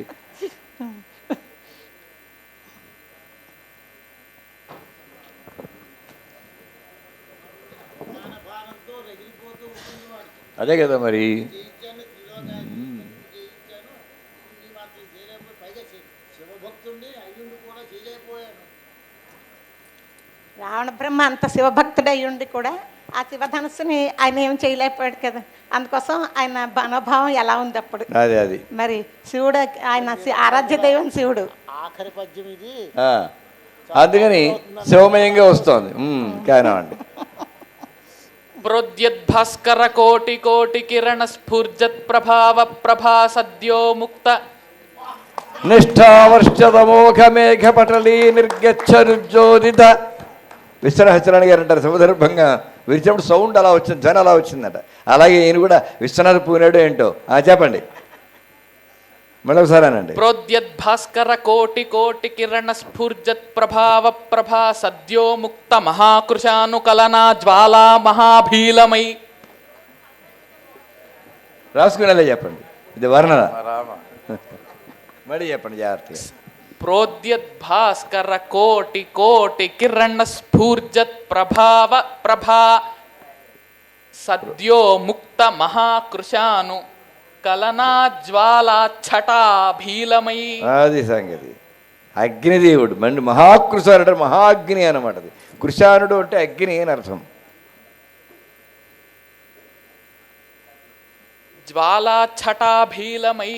అదే కదా మరి. రావణ బ్రహ్మ అంత శివభక్తుడై ఉండి కూడా ఆ శివధనుస్సుని ఆయన ఏం చేయలేకపోయాడు కదా. అందుకోసం ఆయన మనోభావం ఎలా ఉంది అప్పుడు? అది మరి శివుడు ఆయన ఆరాధ్య దైవం శివుడు. ఆఖరి పద్యం ఇది, అందుకని శివమయంగా వస్తోంది. కానివ్వండి. ప్రోద్యద్భాస్కర కోటి కోటి కిరణ స్ఫూర్జత్ ప్రభావ ప్రభా సద్యో ముక్త నిష్ఠావర్షదమోఘ మేఘ పటలీ నిర్గచ్చరుజ్జోదిత. విశ్వనాథచరణి గారు అంటారు శివధనుర్భంగా విరిచినప్పుడు సౌండ్ అలా వచ్చింది, ధ్వని అలా వచ్చిందట. అలాగే ఈయన కూడా విశ్వనాథ పూనాడు ఏంటో చెప్పండి మరొకసారి అనండి. ప్రోద్యద్భాస్కర కోటి కోటి కిరణ స్ఫూర్జత్ ప్రభావ ప్రభా సద్యో ముక్త మహాకృశానుకలనా జ్వాలా మహాభీలమై. రాసుకునేలా చెప్పండి, ఇది వర్ణన. మళ్ళీ చెప్పండి జాగ్రత్తగా. ప్రోద్యద్భాస్కర కోటి కోటి కిరణ స్ఫూర్జత్ ప్రభావ ప్రభా సద్యో ముక్త మహాకృశాను కలనా జ్వాలా ఛటాభీలమై. అది సంగతి. అగ్నిదేవుడు మండి మహాకృశానుడు అంటే మహాగ్ని అనమాట. అది కృశానుడు అంటే అగ్ని అని అర్థం. జ్వాలా ఛటాభీలమై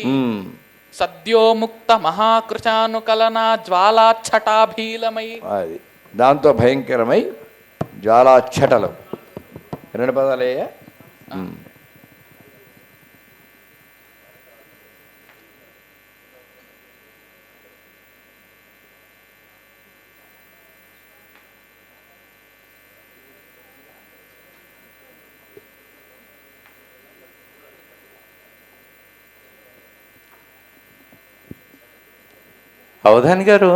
సద్యోముక్త మహాకృశానుకలనా జ్వాలాఛటాభీలమై. అది దాంతో భయంకరమై జ్వాలాఛటలు. రెండు పదాలయ్యా. అవధాని గారు,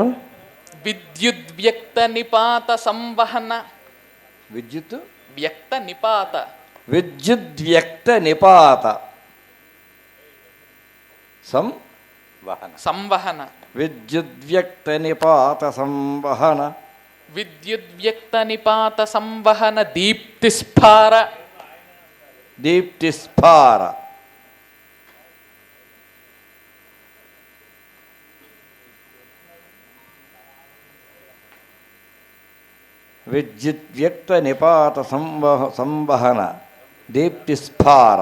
విద్యుద్వ్యక్త నిపాత సంవహన. విద్యుత్ వ్యక్త నిపాత. విద్యుద్వ్యక్త నిపాత సంవహన. విద్యుద్వ్యక్త నిపాత సంవహన. విద్యుద్వ్యక్త నిపాత సంవహన దీప్తిస్ఫార. దీప్తిస్ఫార. విద్యుద్వ్యక్త నిపాత సంవహన దీప్తిస్ఫార.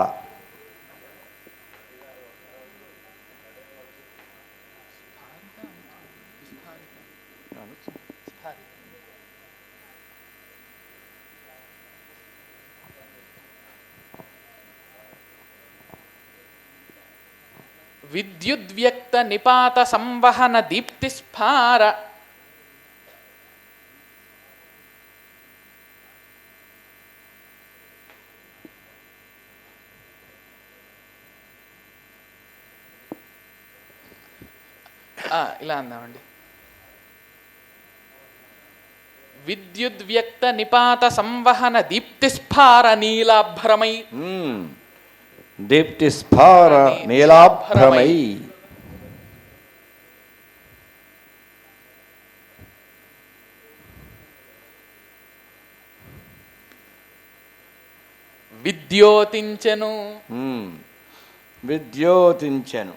విద్యుద్వ్యక్త నిపాత సంవహన దీప్తిస్ఫార. ఇలా అందామండి. విద్యుద్వ్యక్త నిపాత సంవహన దీప్తిస్ఫార నీలాభ్రమై. దీప్తిస్ఫార నీలాభ్రమై. విద్యోతించెను. విద్యోతించెను.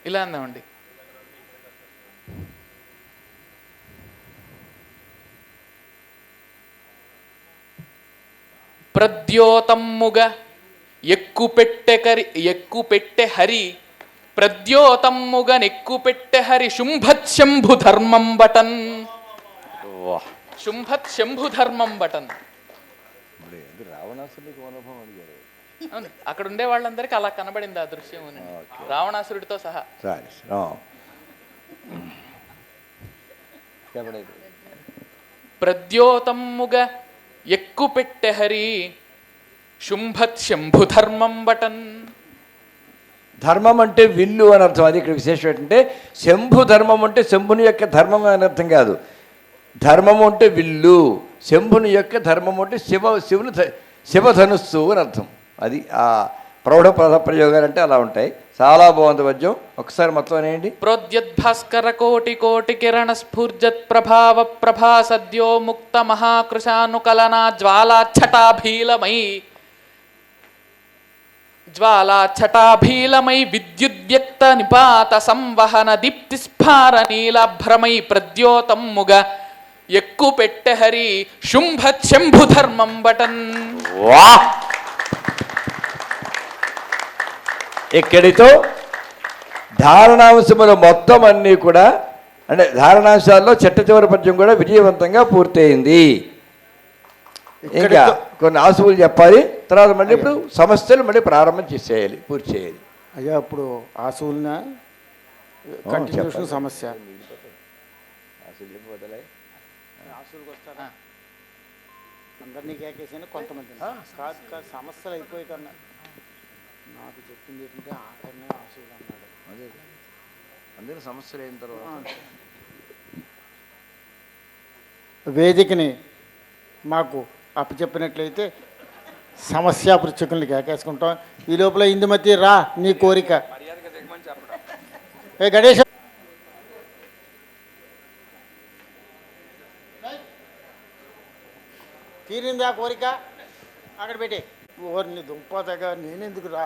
ఇలా అందామండి. ప్రద్యోతమ్ముగ ఎక్కుపెట్టె హరి ప్రద్యోతమ్ముగ నెక్కుపెట్టె హరి శుంభత్ శంభు ధర్మం బటన్. శుంభత్ శంభు ధర్మం బటన్. అవును, అక్కడ ఉండే వాళ్ళందరికీ అలా కనబడింది ఆ దృశ్యం అని, రావణాసురుడితో సహా. ప్రద్యోతమ్ముగ ఎక్కుపెట్టె హరి శుంభత్ శంభు ధర్మం బటన్. ధర్మం అంటే విల్లు అని అర్థం. అది ఇక్కడ విశేషం ఏంటంటే శంభు ధర్మం అంటే శంభుని యొక్క ధర్మం అని అర్థం కాదు. ధర్మము అంటే విల్లు, శంభుని యొక్క ధర్మం అంటే శివుని శివధనుస్సు అని అర్థం. అది ఆ ప్రౌఢ పద ప్రయోగాలు అంటే అలా ఉంటాయి. చాలా బాగుంది పద్యం. ఒకసారి మొత్తం అనేయండి. ప్రోద్యద్భాస్కర కోటి కోటి కిరణ స్ఫూర్జత్ ప్రభావ ప్రభా సద్యో ముక్త మహాకృశానుకలనా జ్వాలాఛటాభీలమై విద్యుద్వ్యక్త నిపాత సంవహన దీప్తి స్ఫార నీలాభ్రమై ప్రద్యోతమ్ముగ ఎక్కుపెట్టె హరి శుంభత్ శంభు ధర్మం బటన్. ఇక్కడితో ధారణాంశములు మొత్తం అన్నీ కూడా, అంటే ధారణాంశాల్లో చిట్ట చివరి పద్యం కూడా విజయవంతంగా పూర్తయింది. ఇంకా కొన్ని ఆశువులు చెప్పాలి, తర్వాత మళ్ళీ ఇప్పుడు సమస్యలు మళ్ళీ ప్రారంభం చేసేయాలి, పూర్తి చేయాలి. అయ్యా ఇప్పుడు ఆశువులన కంటిన్యూషన్ సమస్య అందరినీ కేకేసాను, కొంతమంది కాదు కాదు సమస్యలు అయిపోయి కన్నా నాకు చెప్పింది ఏంటంటే ఆఖరినే ఆశువులు అన్నాడు. అదే అందరూ సమస్యలు అయిన తర్వాత వేదికని మాకు అప్పచెప్పినట్లయితే సమస్య పృచ్ఛకుల్ని కేకేసుకుంటాం. ఈ లోపల ఇందుమతి రా నీ కోరిక. ఏ గణేష్ తీరింది ఆ కోరిక అక్కడ పెట్టి ఓర్ని దుంపతగా నేనెందుకు రా